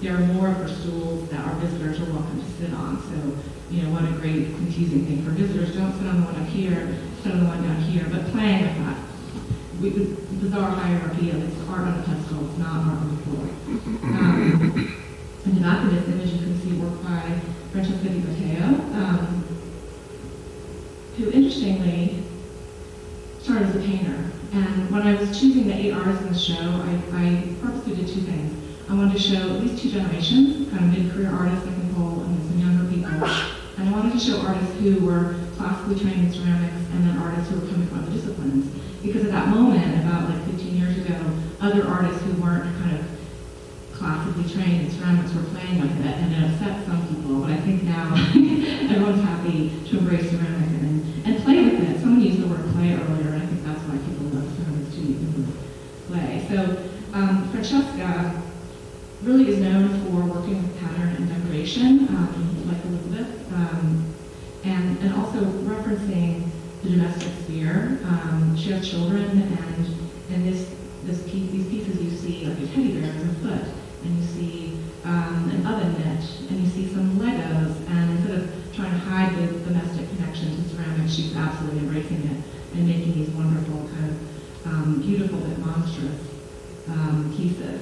there are more of her stools that our visitors are welcome to sit on. So, what a great confusing thing for visitors. Don't sit on the one up here, sit on the one down here, but playing with that. Bizarre hierarchy of it's art on a pedestal, it's not art on the floor. In the back of this image, you can see work by Francesca Di Matteo, who interestingly started as a painter. And when I was choosing the 8 artists in the show, I purposely did 2 things. I wanted to show at least 2 generations, kind of mid-career artists like Nicole and some younger people. And I wanted to show artists who were classically trained in ceramics and then artists who were coming from other disciplines. Because at that moment, about like 15 years ago, other artists who weren't kind of classically trained in ceramics were playing with it, and it upset some people. But I think now everyone's happy to embrace ceramic and play with it. Someone used the word play earlier, and I think that's why people love ceramics too. You can play. So Francesca really is known for working with pattern and decoration, like Elizabeth, and also referencing the domestic sphere. She has children, and these pieces you see like a teddy bear as a foot, and you see an oven mitt, and you see some Legos, and instead of trying to hide the domestic connection to ceramics, she's absolutely embracing it and making these wonderful kind of beautiful but monstrous pieces.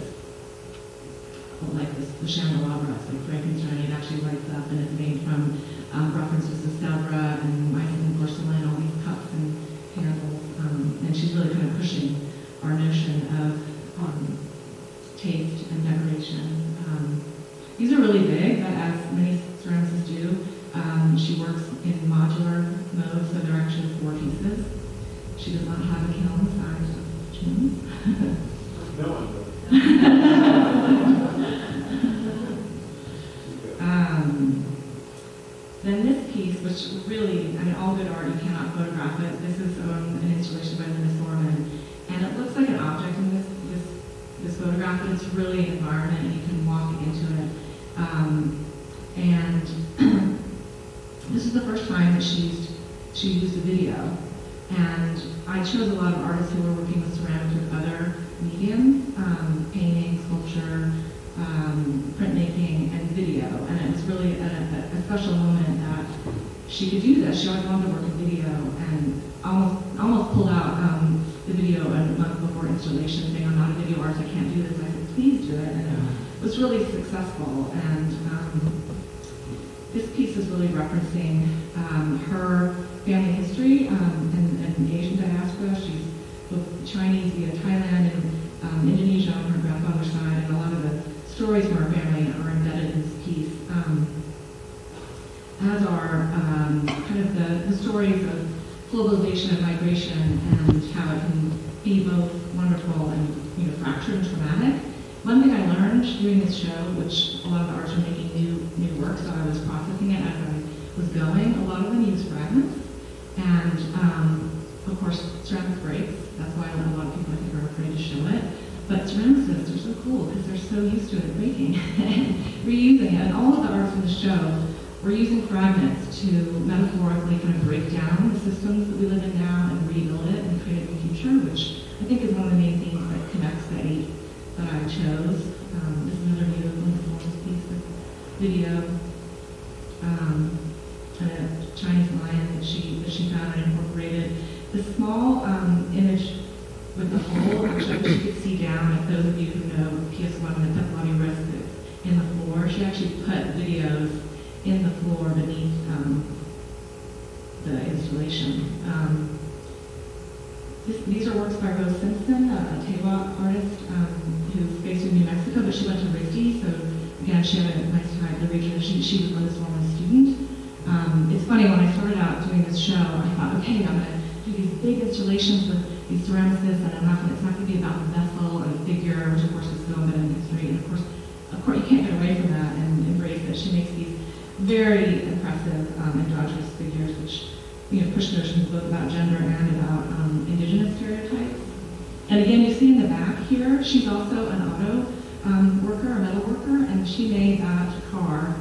Like the candelabra, like Frankenstein, it actually lights up, and it's made from references to Sèvres and Meissen porcelain, all these cups and handles, and she's really kind of pushing our notion of taste and decoration. These are really big, but as many ceramicists do, she works in modular mode, so they're actually 4 pieces. She does not have a kiln size of chins. No one does. Then this piece, which really, all good art, you cannot photograph it. This is an installation by Linda Sorman, and it looks like an object in this photograph, but it's really an environment, and you can walk into it. And this is the first time that she used a video. And I chose a lot of artists who were working with ceramics with other mediums, painting, sculpture, printmaking, and video. And it was really a special moment that she could do this. She always wanted to work in video, and almost pulled out the video a month before installation, saying, "I'm not a video artist, I can't do this." And I said, "Please do it." And it was really successful. And this piece is really referencing her family history and Asian diaspora. She's both Chinese via Thailand and Indonesia on her grandfather's side, and a lot of the stories from her family are embedded in this piece, as are kind of the stories of globalization and migration and how it can be both wonderful and fractured and traumatic. One thing I learned doing this show, which a lot of the artists are making new work, so I was processing it as I was going. A lot of them use fragments, and of course ceramics breaks. That's why a lot of people I think are afraid to show it. But ceramicists are so cool because they're so used to it breaking and reusing it. And all of the artists in the show were using fragments to metaphorically kind of break down the systems that we live in now and rebuild it and create a new future, which I think is one of the main themes that connects the 8 that I chose. This is another beautiful performance piece of video. A Chinese lion that she found and incorporated. The small image with the hole, actually I wish you could see down, if those of you who know PS1 with the bloody wrist in the floor, she actually put videos in the floor beneath the installation. These are works by Rose Simpson, a Tewa artist who's based in New Mexico, but she went to RISD, so again, she had a nice tie to the region. She was with this woman, a student. It's funny, when I started out doing this show, I thought, okay, I'm going to do these big installations with these ceramicists, and it's not going to be about the vessel or the figure, which of course is so embedded in history. And of course, you can't get away from that and embrace it. She makes these very impressive androgynous figures, which push notions both about gender and about indigenous stereotypes. And again, you see in the back here, she's also an auto worker, a metal worker, and she made that car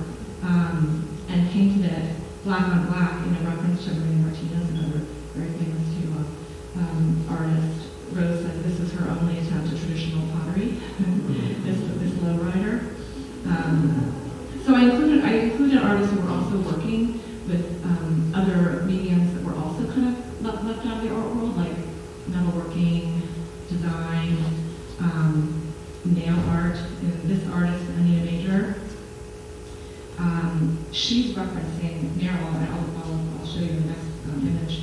and painted it black on black in a reference to Maria Martinez, another very famous artist. Rose said this is her only attempt at traditional pottery, this lowrider. So I included artists who were also working with other mediums that were also kind of left out of the art world, like metalworking, design, nail art. And this artist, Anita Major, she's referencing Meryl, and I'll show you the next image.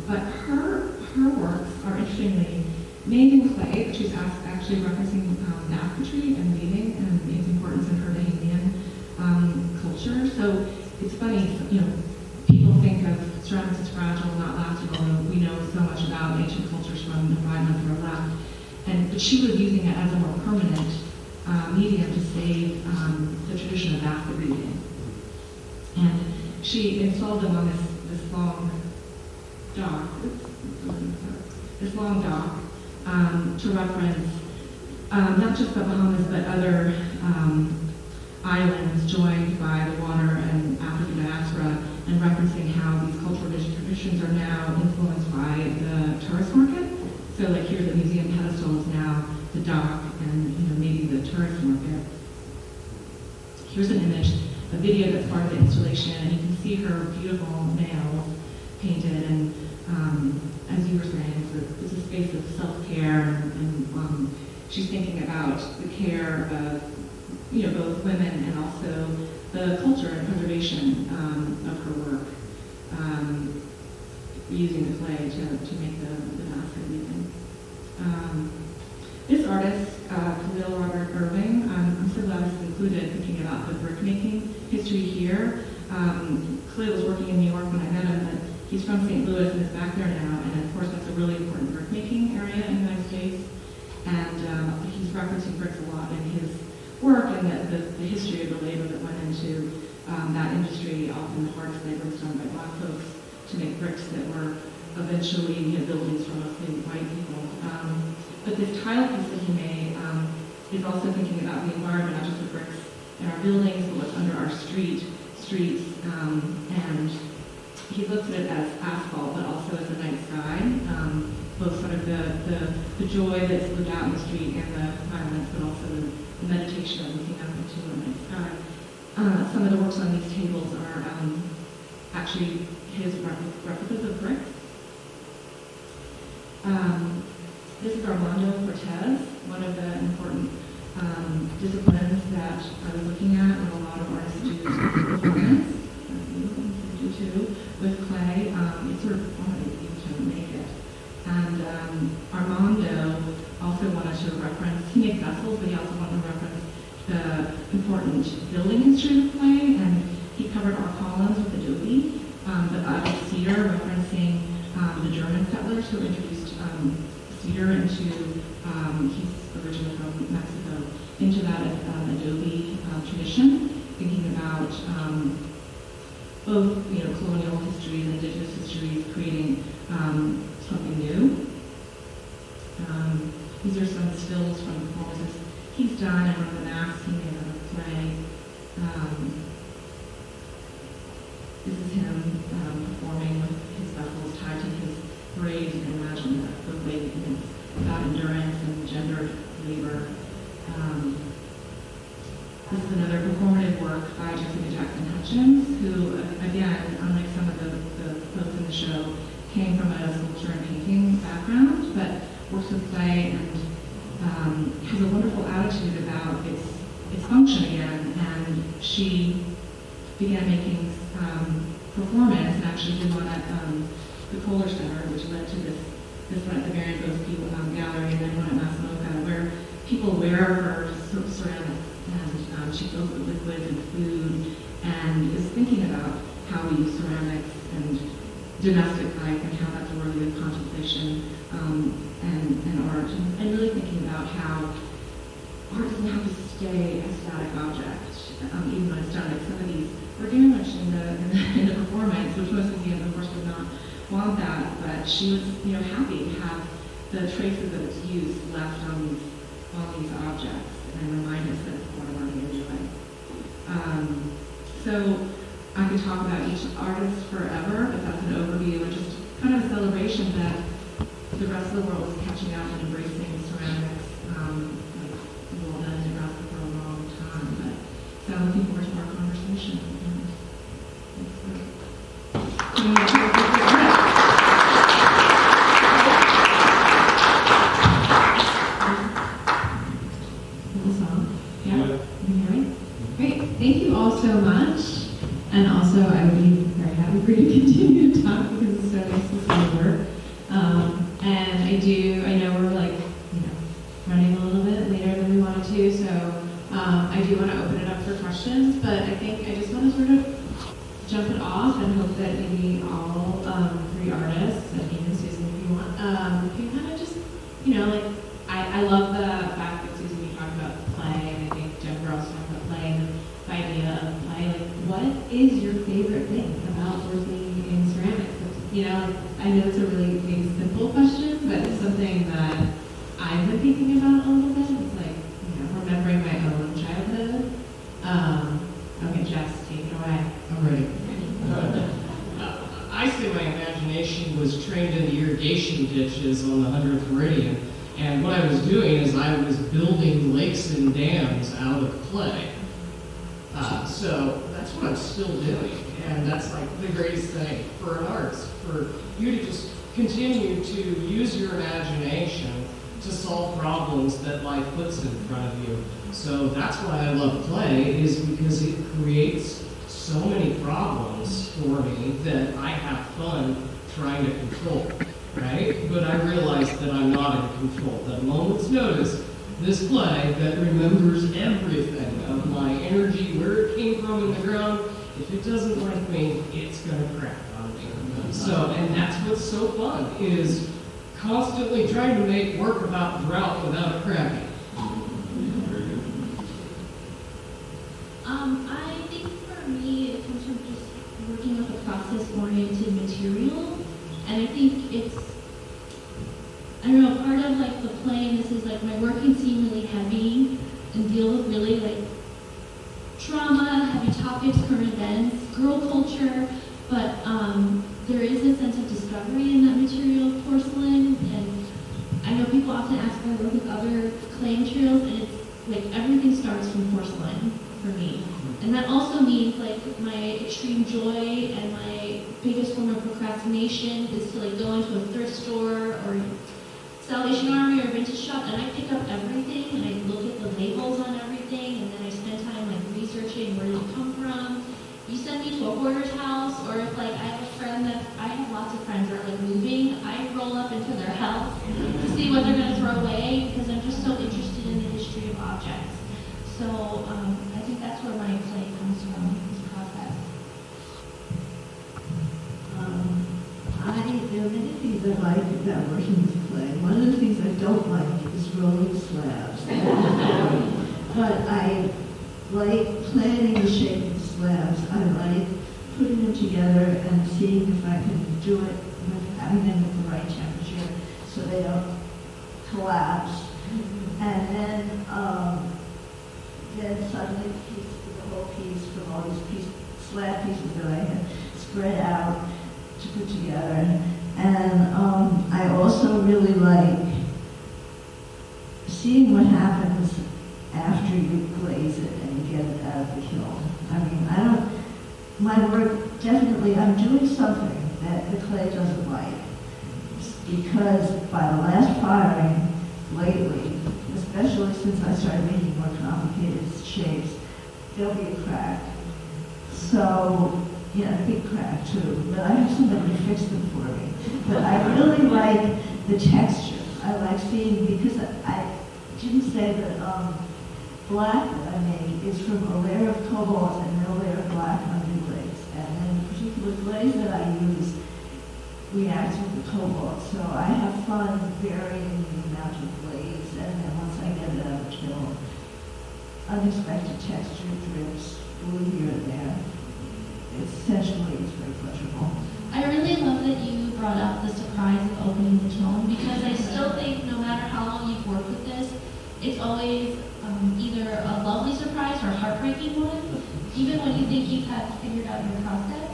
But her works are interestingly made in clay, but she's actually referencing basketry and weaving and its importance in her Bahamian culture. So it's funny, people think of ceramics as fragile, not lasting, although we know so much about ancient cultures from the 5 months that are left. But she was using it as a more permanent medium to save the tradition of basket weaving. And she installed them on this long dock, to reference not just the Bahamas, but other islands joined by the water and African diaspora, and referencing how these cultural traditions are now influenced by the tourist market. So like here's the museum pedestal is now the dock and maybe the tourist market. Here's an image, a video that's part of the installation, and you can see her beautiful nails painted, and as you were saying, it's a space of self-care, and she's thinking about the care of both women and also the culture and preservation of her work, using the clay to make the basket weaving. This artist, Khalil Robert Irving, I'm so glad this is included, thinking about the brick making history here. Khalil was working in New York when I met him, but he's from St. Louis and is back there now, and of course that's a really important brick making area in the United States. And he's referencing bricks a lot in his work, and the history of the labor that went into that industry. Often the hardest labor was done by Black folks to make bricks that were eventually buildings for mostly white people. But this tile piece that he made is also thinking about the environment, not just the bricks in our buildings, but what's under our streets, and he looks at it as asphalt, but also as a night sky. Both sort of the joy that's lived out in the street and the violence, but also the meditation of looking up into a night sky. Some of the works on these tables are actually his replicas of bricks. This is Armando Cortez, one of the important disciplines that I was looking at, and a lot of artists do performance, do too, with clay. It's sort of wanted to make it. And Armando also wanted to reference, he made vessels, but he also wanted to reference the important building history of clay, and he covered our columns with adobe, but cedar, referencing the German settlers who introduced cedar into, he's originally from Mexico, into that adobe tradition, thinking about both colonial histories and indigenous histories, creating something new. These are some stills from performances he's done, and one of the masks he made out of clay. This is him performing with his vessels tied to his braids. You can imagine the way about endurance and gendered labor. This is another performative work by Jessica Jackson Hutchins, who, again, unlike some of the folks in the show, came from a sculpture and painting background, but works with clay and has a wonderful attitude about its function again. And she began making performance, and actually did one at the Kohler Center, which led to this one at the Marion Bosky Gallery, and then one at Massimoca, where people wear her ceramics, and she fills it with liquids and food, and is thinking about how we use ceramics and domestic life and how that's worthy of contemplation and art, and really thinking about how art doesn't have to stay a static object, even when it's done. Like some of these were very much in the performance, which most museums, of course, would not want that, but she was, happy to have the traces of its use left on these objects and remind us of what we're going to enjoy. So I could talk about each artist forever, but that's an overview and just kind of a celebration that the rest of the world is catching up and embracing ceramics, like the world has been around for a long time. But so I'm looking forward to our conversation. Thank you all so much, and also I would be very happy for you to continue to talk because it's so nice to see your work. And I know we're running a little bit later than we wanted to, so I do want to open it up for questions, but I think I just want to sort of jump it off and hope that maybe all three artists, and even Susan if you want, can kind of just, I love the fact that Susan, you talked about play, and I think Jennifer also talked about play, and the idea of play. What is your favorite thing about working in ceramics? I know it's a really maybe simple question, but it's something that I've been thinking about a little bit. It's remembering my own childhood. Okay, Jess, take it away. I'm ready. I say my imagination was trained in the irrigation ditches on the 100th meridian, and what I was doing is I was building lakes and dams out of clay. So that's what I'm still doing, and that's the greatest thing for an artist, for you to just continue to use your imagination to solve problems that life puts in front of you. So that's why I love clay, is because it creates so many problems for me that I have fun trying to control, right? But I realize that I'm not in control. At a moment's notice, this clay that remembers everything of my energy, where it came from in the ground, if it doesn't like me, it's gonna crack on me. So, and that's what's so fun, is constantly trying to make work about drought without it cracking. I think for me, it comes from just working with a process-oriented material, and I think it's, part of the play, and this is my work can seem really heavy and deal with really trauma, heavy topics, current events, girl culture, But there is a sense of discovery in that material of porcelain, and I know people often ask if I work with other clay materials, and it's like everything starts from porcelain for me. And that also means like my extreme joy and my biggest form of procrastination is to like go into a thrift store or Salvation Army or vintage shop, and I pick up everything and I look at the labels on everything, and then I spend time like researching where did it come from. You send me to a hoarder's house, or if like I have a friend that I have lots of friends that are like moving, I roll up into their house to see what they're gonna throw away because I'm just so interested in the history of objects. So I think that's where my clay comes from, this process. There are many things I like about working with clay. One of the things I don't like is rolling slabs. But I like planning the shape of the slabs. I like putting them together and seeing if I can do it with having them at the right temperature so they don't collapse. And then suddenly the whole piece from all these slab pieces that I had spread out to put together. And I also really like seeing what happens after you glaze it and you get it out of the kiln. I mean, my work definitely, I'm doing something that the clay doesn't like. Because by the last firing lately, especially since I started making more complicated shapes, there'll be a crack. So, a big crack too, but I have somebody to fix them for me. But I really like the texture. I like seeing, because I didn't say that black that I made is from a layer of cobalt and then a layer of black underglaze. And then the particular glaze that I use reacts with the cobalt. So I have fun varying the amount of glaze, and then once I get it out of the kiln, unexpected texture drips, blue here and there. Essentially, it's very pleasurable. I really love that you brought up the surprise of opening the kiln, because I still think no matter how long you've worked with this, it's always either a lovely surprise or a heartbreaking one, even when you think you've had figured out your process.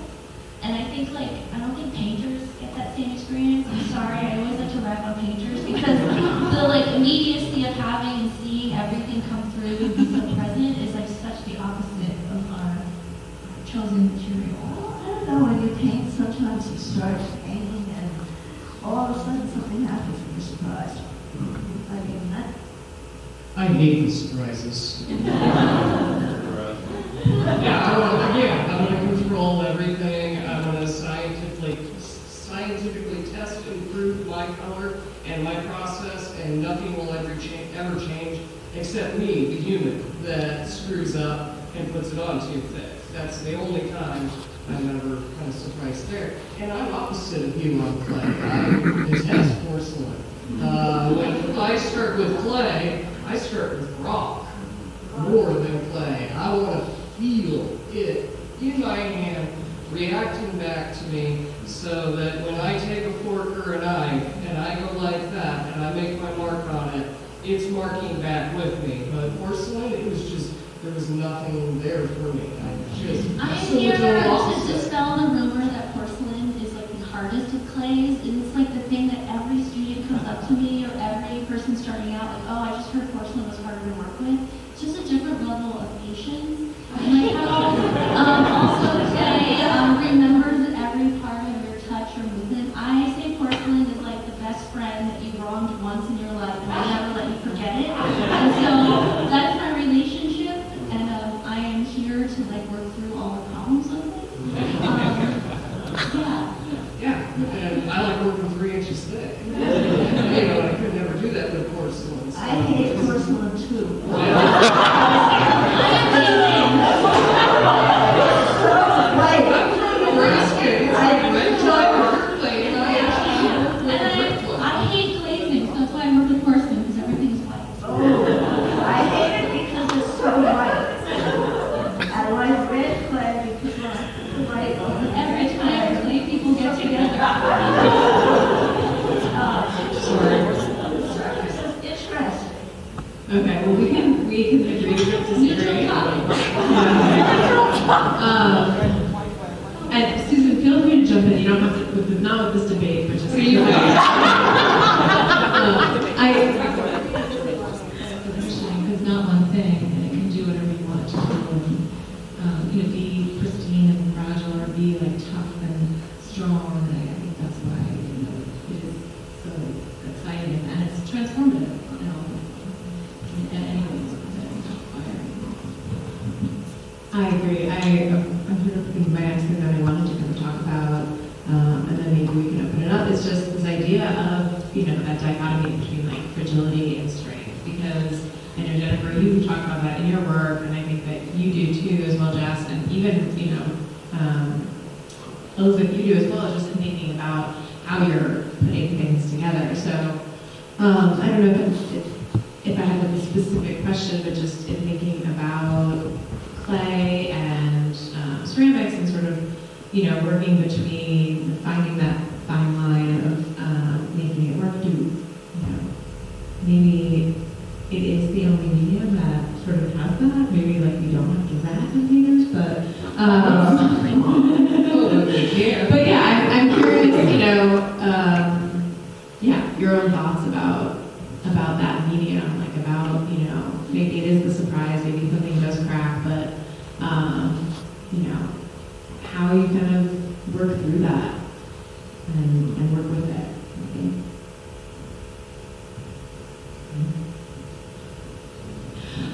And I think I don't think painters get that same experience. I'm sorry, I always like to rag on painters because the immediacy of having and seeing everything come through and be so present is such the opposite of our chosen material. I don't know, when you paint, sometimes you start painting and all of a sudden something happens and you're surprised. I hate the surprises. I want to control everything. I want to scientifically test and prove my color and my process, and nothing will ever change except me, the human, that screws up and puts it on too thick. That's the only time I'm ever kind of surprised there. And I'm opposite of you on clay. I detest porcelain. When I start with clay, I start with rock more than clay. I want to feel it in my hand reacting back to me, so that when I take a fork or a knife and I go like that and I make my mark on it, it's marking back with me. But porcelain, it was just, there was nothing there for me. I'm here to dispel the rumor that porcelain is the hardest of clays, and it's the thing that every student comes up to me or every person starting out oh, I just heard porcelain was harder to work with. It's just a different level of patience. And also today remembers every part of your touch or movement. I say porcelain is the best friend that you wronged once in your life and will never let you forget it. And so that's my relationship, and I am here to work through all the problems with it. Yeah, and I like working 3 inches thick. I could never do that with porcelain. So. I hate porcelain too. I hate glazing, so that's why I work with porcelain, because everything is white. Oh, I hate it because it's so white. I like red clay because it's white. Every time clay people get together. Interesting. Okay, well, we can agree to disagree. And Susan, you don't have to, not with this debate, but just. What do you think? Because not one thing, and it can do whatever you want it to do, and be pristine and fragile, or be like tough and strong. And I think that's why it is so exciting and it's transformative. And anyways, I agree. I'm sort of thinking my next thing that I wanted to kind of talk about, and then maybe we can open it up. Is just this idea of that dichotomy between like fragility and strength, because I know Jennifer, you talk about that in your work, and I think that you do too as well, Jess, and even Elizabeth, you do as well, just in thinking about how you're putting things together. So I don't know if I have like a specific question, but just in thinking about clay and ceramics and sort of working between finding that fine line of making it work. Maybe it is the only medium that sort of has that. Maybe like we don't have to run containers, but but yeah, I'm curious. Your own thoughts about that medium, like about maybe it is the surprise, maybe something does crack, but how you kind of work through that and work with it.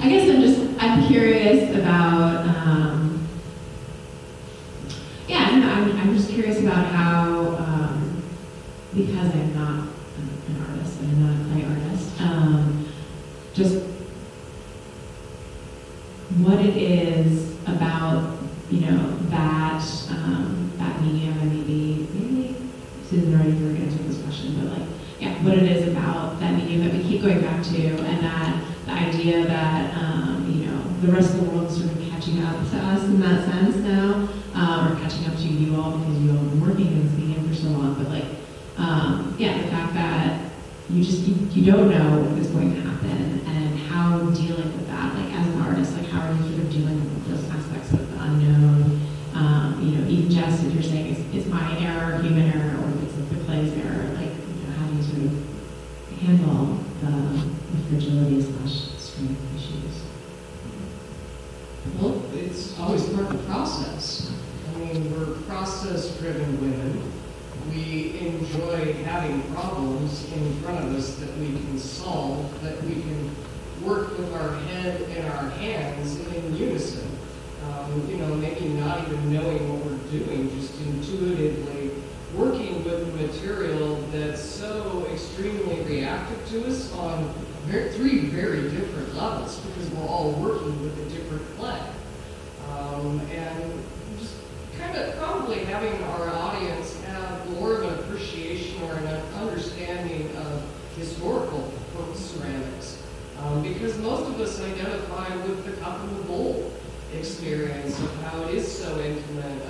I guess I'm curious about, I'm just curious about how, because I'm not an artist, I'm not a clay artist, just what it is about, that medium, and maybe Susan already were going to answer this question, but what it is about that medium that we keep going back to, and that the idea that, the rest of the world is sort of catching up to us in that sense now, or catching up to you all because you all have been working in this medium for so long, but the fact that you don't know what is going to happen, and how dealing with that, as an artist, how are you sort of dealing with those aspects of the unknown, even just if you're saying it's my error, human error, or if it's the clay's error, how do you sort of handle the fragility / strength issues? Well, it's always part of the process. I mean, we're process-driven women. We enjoy having problems in front of us that we can solve, that we can work with our head and our hands in unison. Maybe not even knowing what we're doing, just intuitively working with the material that's so extremely reactive to us on three very different levels, because we're all working with a different clay. And just kind of probably having our audience have more of an appreciation or an understanding of historical ceramics. Because most of us identify with the cup and the bowl experience of how it is so intimate.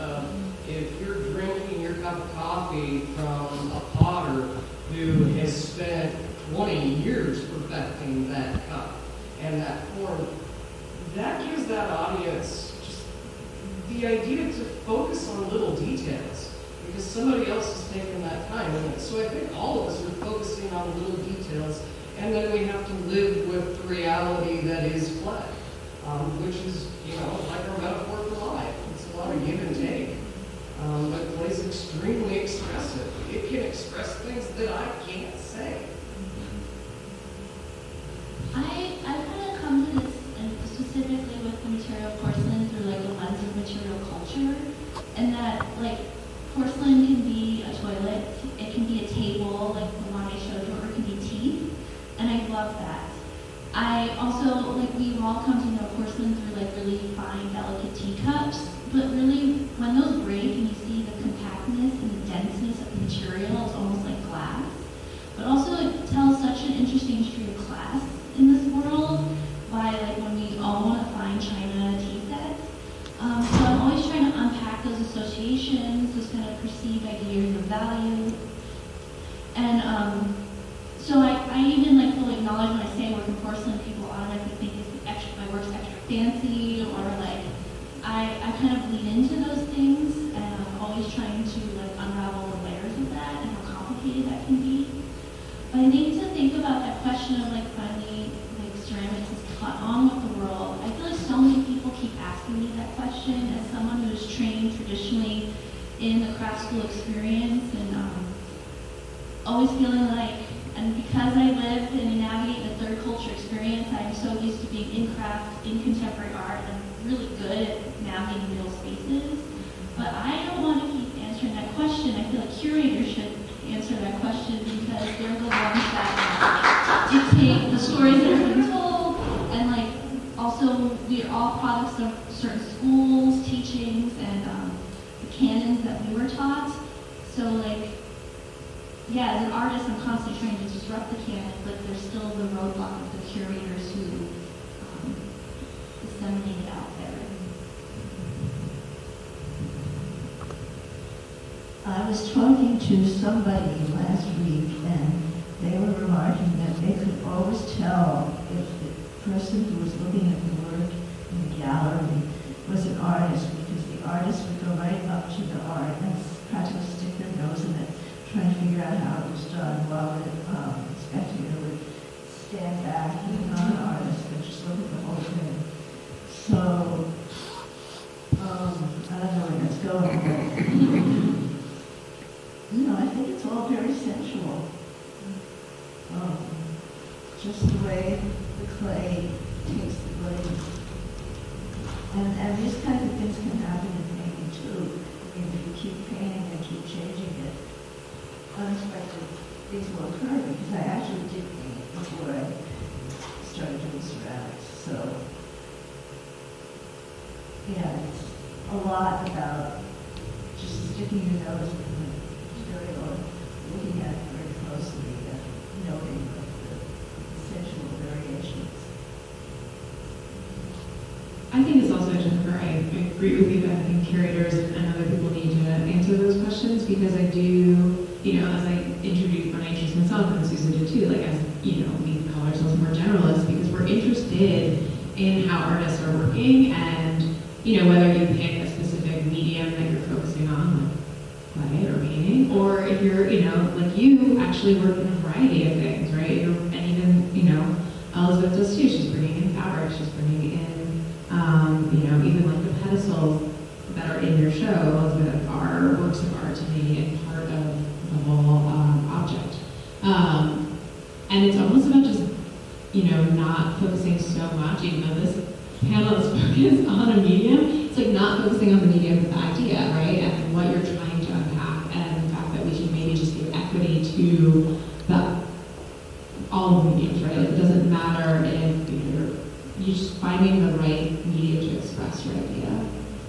If you're drinking your cup of coffee from a potter who has spent 20 years perfecting that cup and that form, that gives that audience just the idea to focus on little details, because somebody else has taken that time. And so I think all of us are focusing on little details, and then we have to live with the reality that is clay, which is, like our metaphor for life. It's a lot of give and take. But clay's extremely expressive. It can express things that I can't say. I've kind of come to this, and specifically with the material porcelain, through a lens of material culture, and that porcelain can be a toilet, it can be a table, like the one I showed you, or it can be teeth, and I love that. I also, we've all come to know porcelain through really fine, delicate teacups, but really, when those break and you see the compactness and the denseness of the material, it's almost like glass. But also, it tells such an interesting history of class in this world, by when we all want to find China tea sets. So I'm always trying to unpack those associations, those kind of perceived ideas of value. And so I even fully acknowledge when I say I work in porcelain, people automatically think my work's extra fancy, or I kind of lean into those things, and I'm always trying to unravel possibility that can be. But I think to think about that question of like finally like ceramics has caught on with the world, I feel like so many people keep asking me that question as someone who is trained traditionally in the craft school experience and always feeling like, and because I live and navigate the third culture experience, I'm so used to being in craft, in contemporary art, and I'm really good at navigating real spaces. But I don't want to keep answering that question. I feel like curators should answer that question because they're the ones that dictate the stories that are being told, and like also we are all products of certain schools, teachings, and the canons that we were taught. So like, yeah, as an artist, I'm constantly trying to disrupt the canon, but there's still the roadblock of the curators who disseminate it out there. I was talking to somebody last week, and they were remarking that they could always tell if the person who was looking at the work in the gallery was an artist, because the artist would go right up to the art and practically stick their nose in it, trying to figure out how it was done, while the spectator would stand back, even not an artist, but just look at the whole thing. So, I don't know where that's going, but I think it's all very sensual. Just the way the clay takes the glaze. And these kinds of things can happen in painting too. I mean, if you keep painting and keep changing it, unexpected things will occur, because I actually did paint before I started doing ceramics. So, yeah, it's a lot about just sticking your nose in the material, looking at it very closely, and noting the sensual variations. I think it's also, Jennifer, I agree with you that I think curators and other people need to answer those questions, because I do, as I introduced, when I introduced myself, and Susan did too, like, as, we call ourselves more generalists, because we're interested in how artists are working, and, whether you pick a specific medium that you're focusing on, like clay or painting, or if you're, like you actually work in a variety of things, right? And even, Elizabeth does too. She's bringing in fabric, she's bringing in, even like the pedestals that are in your show, Elizabeth, are works of art to me and part of the whole object. And it's almost about just, not focusing so much, even though this panel is focused on a medium, it's like not focusing on the medium, but the idea, right? And what you're trying to unpack, and the fact that we should maybe just give equity to all the mediums, right? Like, it doesn't matter if you're just finding the right medium to express your idea,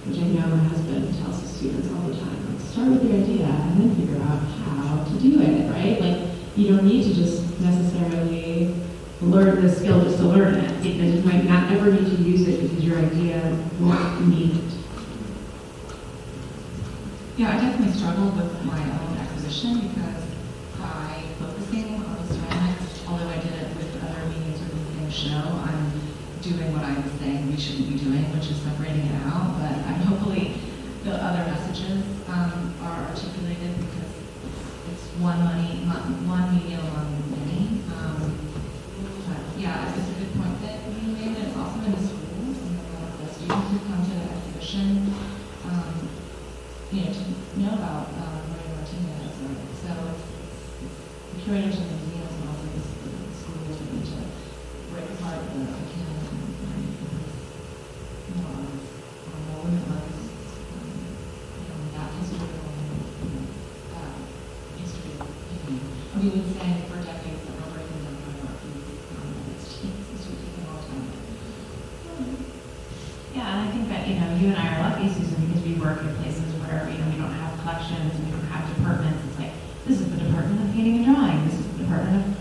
which I know my husband tells his students all the time. Like, start with your idea and then figure out how to do it, right? Like, you don't need to just necessarily learn the skill just to learn it, because you might not ever need to use it because your idea won't need it. Yeah, I definitely struggled with my own acquisition, because by focusing on the ceramics, although I did it with other mediums within the same show, I'm doing what I was saying we shouldn't be doing, which is separating it out. But hopefully the other messages are articulated, because it's one medium among many. But yeah, it's a good point that you made. It's also in the schools, and a lot of the students who come to the exhibition, to know about Maria Martinez. So it's the curators and the museums, and also the schools that need to break apart the canon and more limitless, that history of painting. We would say for decades that we're breaking down our art piece. It's taking a long time. Yeah, and I think that, you and I are lucky, Susan, because we work in places where, we don't have collections and we don't have departments. It's like, this is the Department of Painting and Drawing, this is the Department of,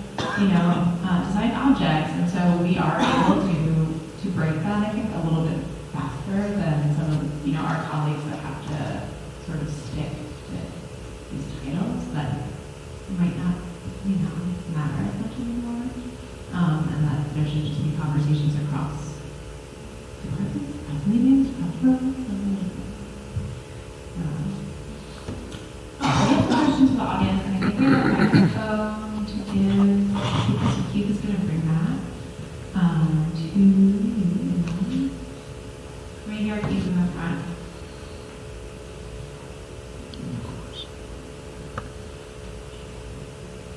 Design Objects, and so we are able to break that, I think, a little bit faster than some of, our colleagues that have to sort of stick to these titles that might not, matter as much anymore, and that there should just be conversations across departments, across mediums, across programs, we have questions for the audience, and I think we have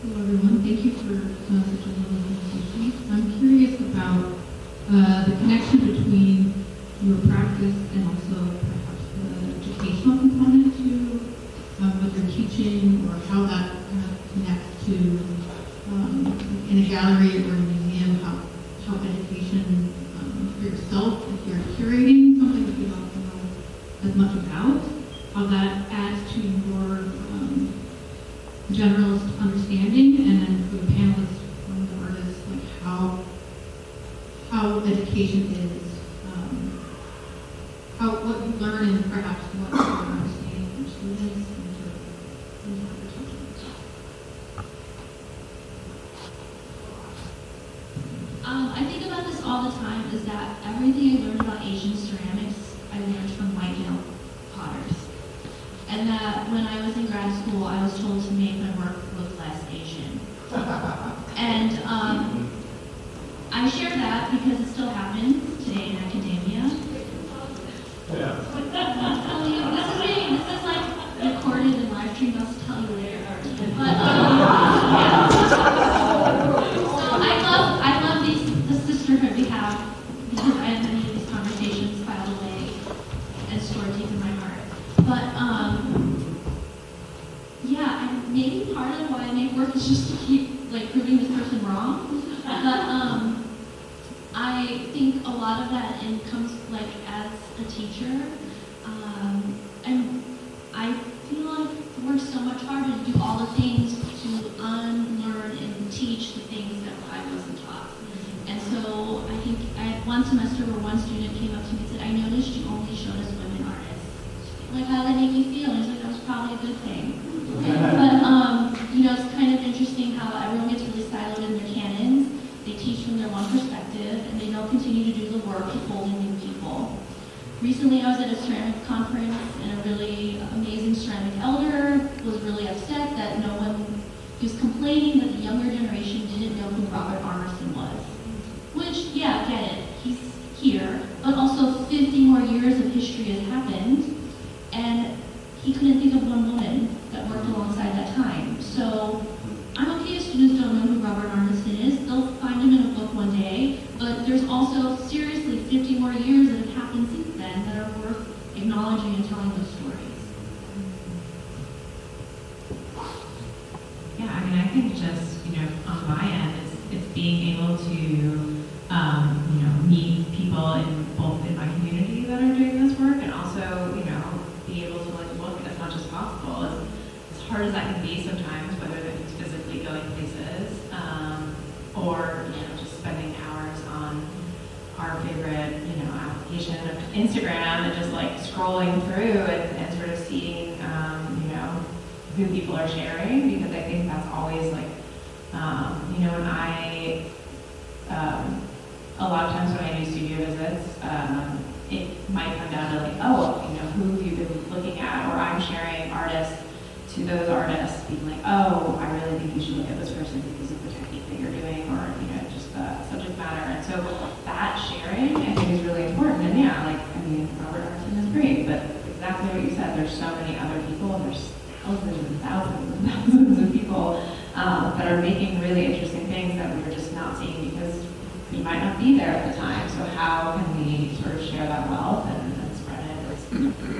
Hello, everyone. Thank you for such a lovely presentation. I'm curious about the connection between your practice and also perhaps the educational component to what you're teaching, or how that kind of connects to in a gallery or a museum, how education for yourself, if you're curating something that you don't know as much about, how that adds to your generalist understanding, and then for the panelists, from the artists, like how education is, how what you learn and perhaps what you're understanding from students and sort of what you're teaching. I think about this all the time, is that everything I learned about Asian ceramics, I learned from white male potters. And that when I was in grad school, I was told to make my work look less Asian. And I share that because it still happens today in academia. Yeah. I'll tell you, this is like recorded and live streamed, I'll tell you later. But yeah. So I love the sisterhood we have, because I have many of these conversations filed away and stored deep in my heart. But yeah, and maybe part of why I make work is just to keep like proving this person wrong. But I think a lot of that comes like as a teacher, and I feel like I've worked so much harder to do all the things to unlearn and teach the things that I wasn't taught. And so I think I had one semester where one student came up to me and said, "I noticed you only showed us women artists. Like, how did that make you feel?" And I was like, "That was probably a good thing." But you know, it's kind of interesting how everyone gets really siloed in their canons. They teach from their one perspective, and they don't continue to do the work of holding new people. Recently, I was at a ceramic conference, and a really amazing ceramic elder was really upset that no one, he was complaining that the younger generation didn't know who Robert Armerson was. Which, yeah, get it, he's here, but also 50 more years of history has happened, and he couldn't think of one woman that worked alongside that time. So I'm okay if students don't know who Robert Armerson is. They'll find him in a book one day, but there's also seriously 50 more years that have happened since then that are worth acknowledging and telling those stories. Yeah, I mean, I think just, on my end, it's being able to, meet people both in my community that are doing this work, and also, be able to look as much as possible. As hard as that can be sometimes, whether that means physically going places, or, just spending hours on our favorite, application of Instagram and just scrolling through and sort of seeing, who people are sharing, because I think that's always when I, a lot of times when I do studio visits, it might come down to who have you been looking at, or I'm sharing artists to those artists, being like, oh, I really think you should look at this person because of the technique that you're doing, or just the subject matter. And so that sharing, I think, is really important. And yeah, Robert Armerson is great, but exactly what you said, there's so many other people, and there's thousands and thousands of people that are making really interesting things that we're just not seeing because we might not be there at the time. So how can we sort of share that wealth and spread it?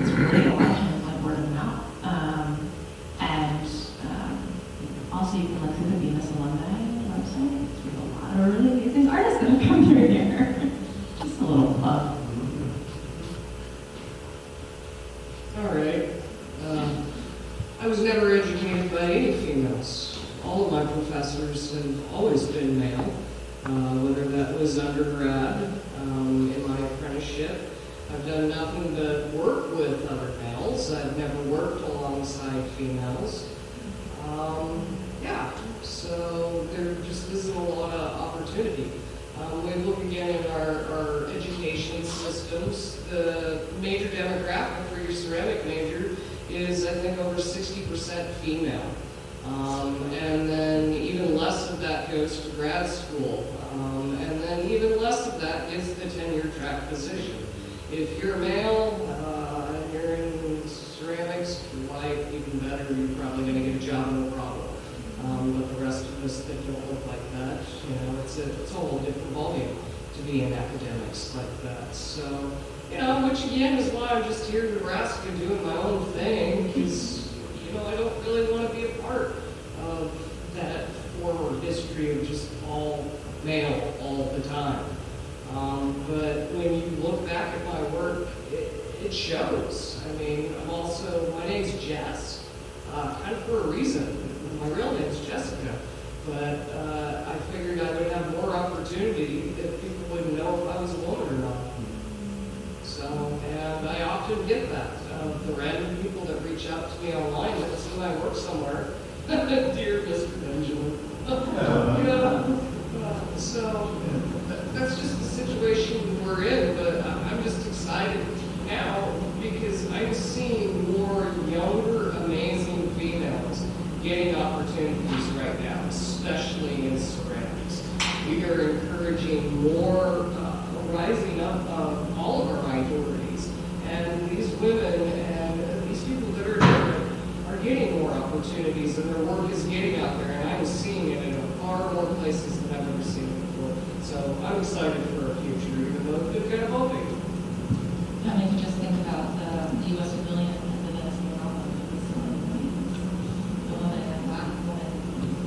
It's really a lot of word of mouth. And also you can look through the Bemis alumni website. We have a lot of really amazing artists that have come through here. Just a little plug. All right. I was never educated by any females. All of my professors have always been male, whether that was undergrad, in my apprenticeship. I've done nothing but work with other males. I've never worked alongside females. So there just isn't a lot of opportunity. We look again at our education systems. The major demographic for your ceramic major is, I think, over 60% female. And then even less of that goes to grad school. And then even less of that is the tenure track position. If you're a male and you're in ceramics, white, even better, you're probably going to get a job, no problem. But the rest again is why I'm just here in Nebraska doing my own thing, because, I don't really want to be a part of that former history of just all male all the time. But when you look back at my work, it shows. I mean, my name's Jess, kind of for a reason. My real name's Jessica, but I figured I would have more opportunity if people wouldn't know if I was a woman or not. So, and I often get that. The random people that reach out to me online that see my work somewhere. Dear Mr. Benjamin. So that's just the situation we're in, but I'm just excited now because I'm seeing more younger, amazing females getting opportunities right now, especially in ceramics. We are encouraging more rising up of all of our minorities, and these women and these people that are different are getting more opportunities, and their work is getting out there, and I'm seeing it in far more places than I've ever seen it before. So I'm excited for our future, even though it's kind of hoping. I mean, if you just think about the U.S. Pavilion and the Venezuelan problem, the woman and black woman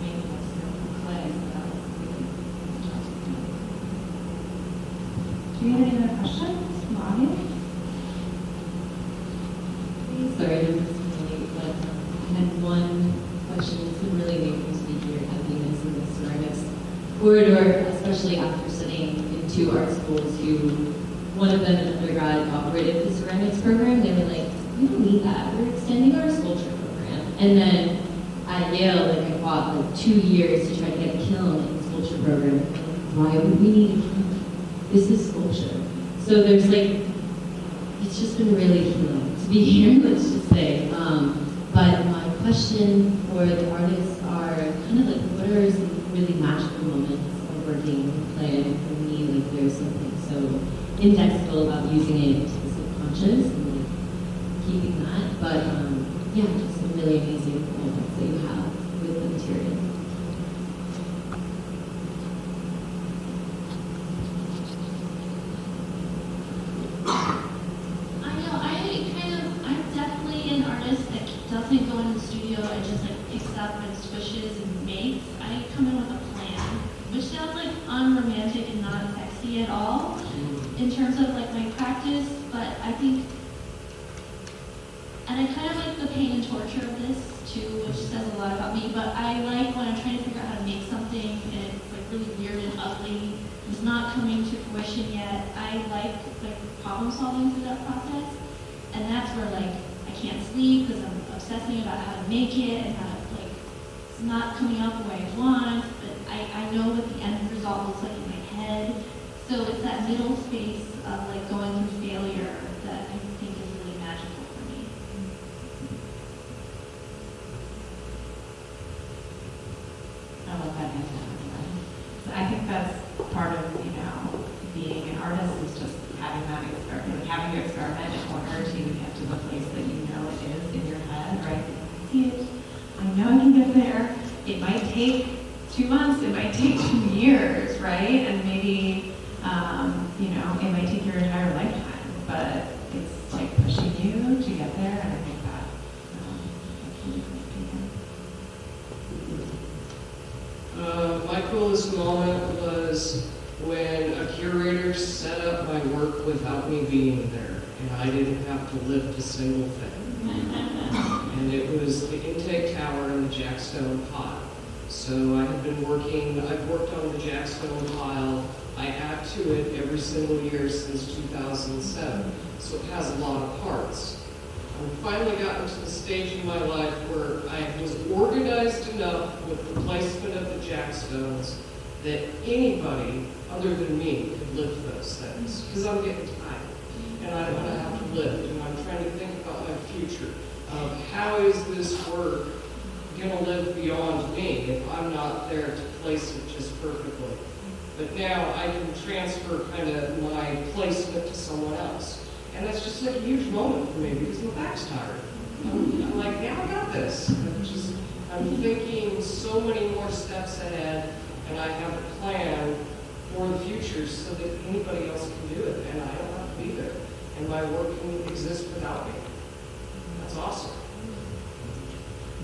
making this clay, so that was really interesting. Do you have any other questions from the audience? Sorry to miss me, but I had one question. It's been really amazing to be here at Bemis in the ceramics corridor, especially after studying in 2 art schools who, one of them in undergrad operated the ceramics program. They were like, we don't need that. We're extending our sculpture program. And then at Yale, I fought 2 years to try to get a kiln in the sculpture program. Why would we need a kiln? This is sculpture. So there's it's just been really healing to be here, let's just say. But my question for the artists are kind of what are some really magical moments of working with clay? And for me, there's something so indexable about using it to the subconscious and keeping that. But yeah, just some really amazing moments that you have with the material. I'm definitely an artist that doesn't go in the studio and just picks up and squishes and makes. I come in with a plan, which sounds unromantic and not sexy at all in terms of my practice, but I think, and I kind of like the pain and torture of this too, which says a lot about me, but I like when I'm trying to figure out how to make something and it's really weird and ugly, it's not coming to fruition yet. I like problem solving through that process, and that's where I can't sleep because I'm obsessing about how to make it and how to it's not coming out the way I want, but I know what the end result looks like in my head. So it's that middle space of going through failure that I think is really magical for me. I love that answer. So I think that's part of, being an artist is just having that experiment, having to experiment in order to get to the place that you know it is in your head, right? I see it. I know I can get there. It might take 2 months, it might take 2 years, right? And maybe, it might take your entire lifetime, but it's pushing you to get there, and I think that My coolest moment was when a curator set up my work without me being there, and I didn't have to lift a single thing. And it was the intake tower in the Jackstone pile. So I've worked on the Jackstone pile. I add to it every single year since 2007. So it has a lot of parts. I've finally gotten to the stage in my life where I was organized enough with the placement of the Jackstones that anybody other than me could lift those things. Because I'm getting tired. And I don't want to have to lift. And I'm trying to think about my future. How is this work going to live beyond me if I'm not there to place it just perfectly? But now I can transfer kind of my placement to someone else. And that's just a huge moment for me because my back's tired. I'm like, yeah, I got this. I'm thinking so many more steps ahead, and I have a plan for the future so that anybody else can do it, and I don't have to be there. and my work can exist without me. That's awesome.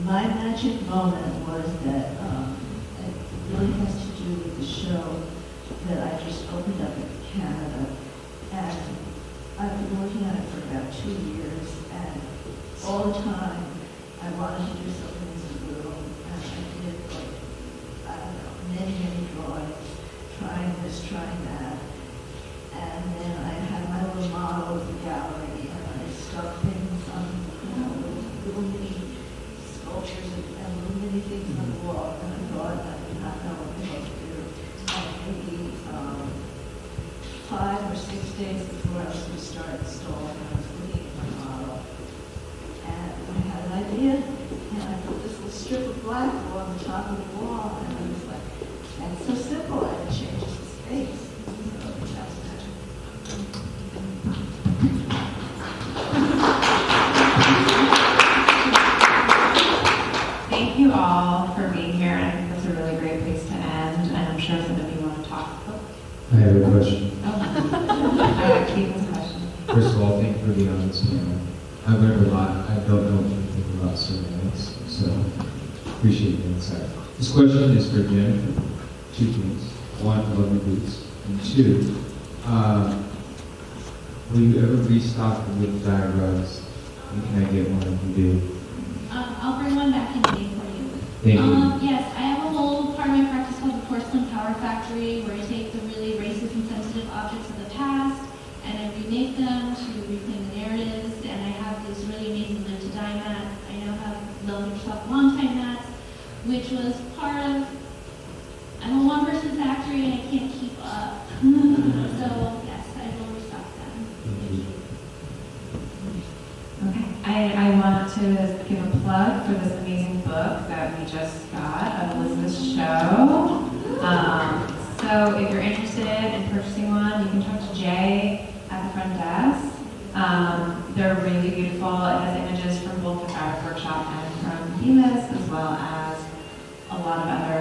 My magic moment was that it really has to do with the show that I just opened up in Canada. And I've been working on it for about 2 years, and all the time I wanted to do something as a girl, and I did like, I don't know, many drawings, trying this, trying that. And then I had my little model of the gallery, and I stuck things on, little mini sculptures and little mini things on the wall, and I thought I did not know what the hell to do. And maybe 5 or 6 days before I was going to start installing, I was looking at my model, and I had an idea, and I put this little strip of black on the top of the wall, and I was like, that's so simple, and it changes the space. So that's magic. Thank you all for being here, and I think that's a really great place to end, and I'm sure some of you want to talk. I have a question. Keith's question. First of all, thank you for being on this panel. I learned a lot. I don't know anything about ceramics, so appreciate the insight. This question is for Jen. 2 things. 1, I love your boots. And 2, will you ever restock with dye rugs? And can I get one if you do? I'll bring one back in May for you. Thank you. Yes, I have a whole part of my practice called the Porcelain Power Factory, where I take the really racist and sensitive objects of the past, and I remake them to reclaim the narratives, and I have these really amazing live-to-dye mats. I now have Love Yourself Long Time mats, which was part of, I'm a one-person factory and I can't keep up. So, yes, I will restock them. Thank you. Okay, I want to give a plug for this amazing book that we just got of Elizabeth's show. So if you're interested in purchasing one, you can talk to Jay at the front desk. They're really beautiful. It has images from both the fabric workshop and from Bemis, as well as a lot of other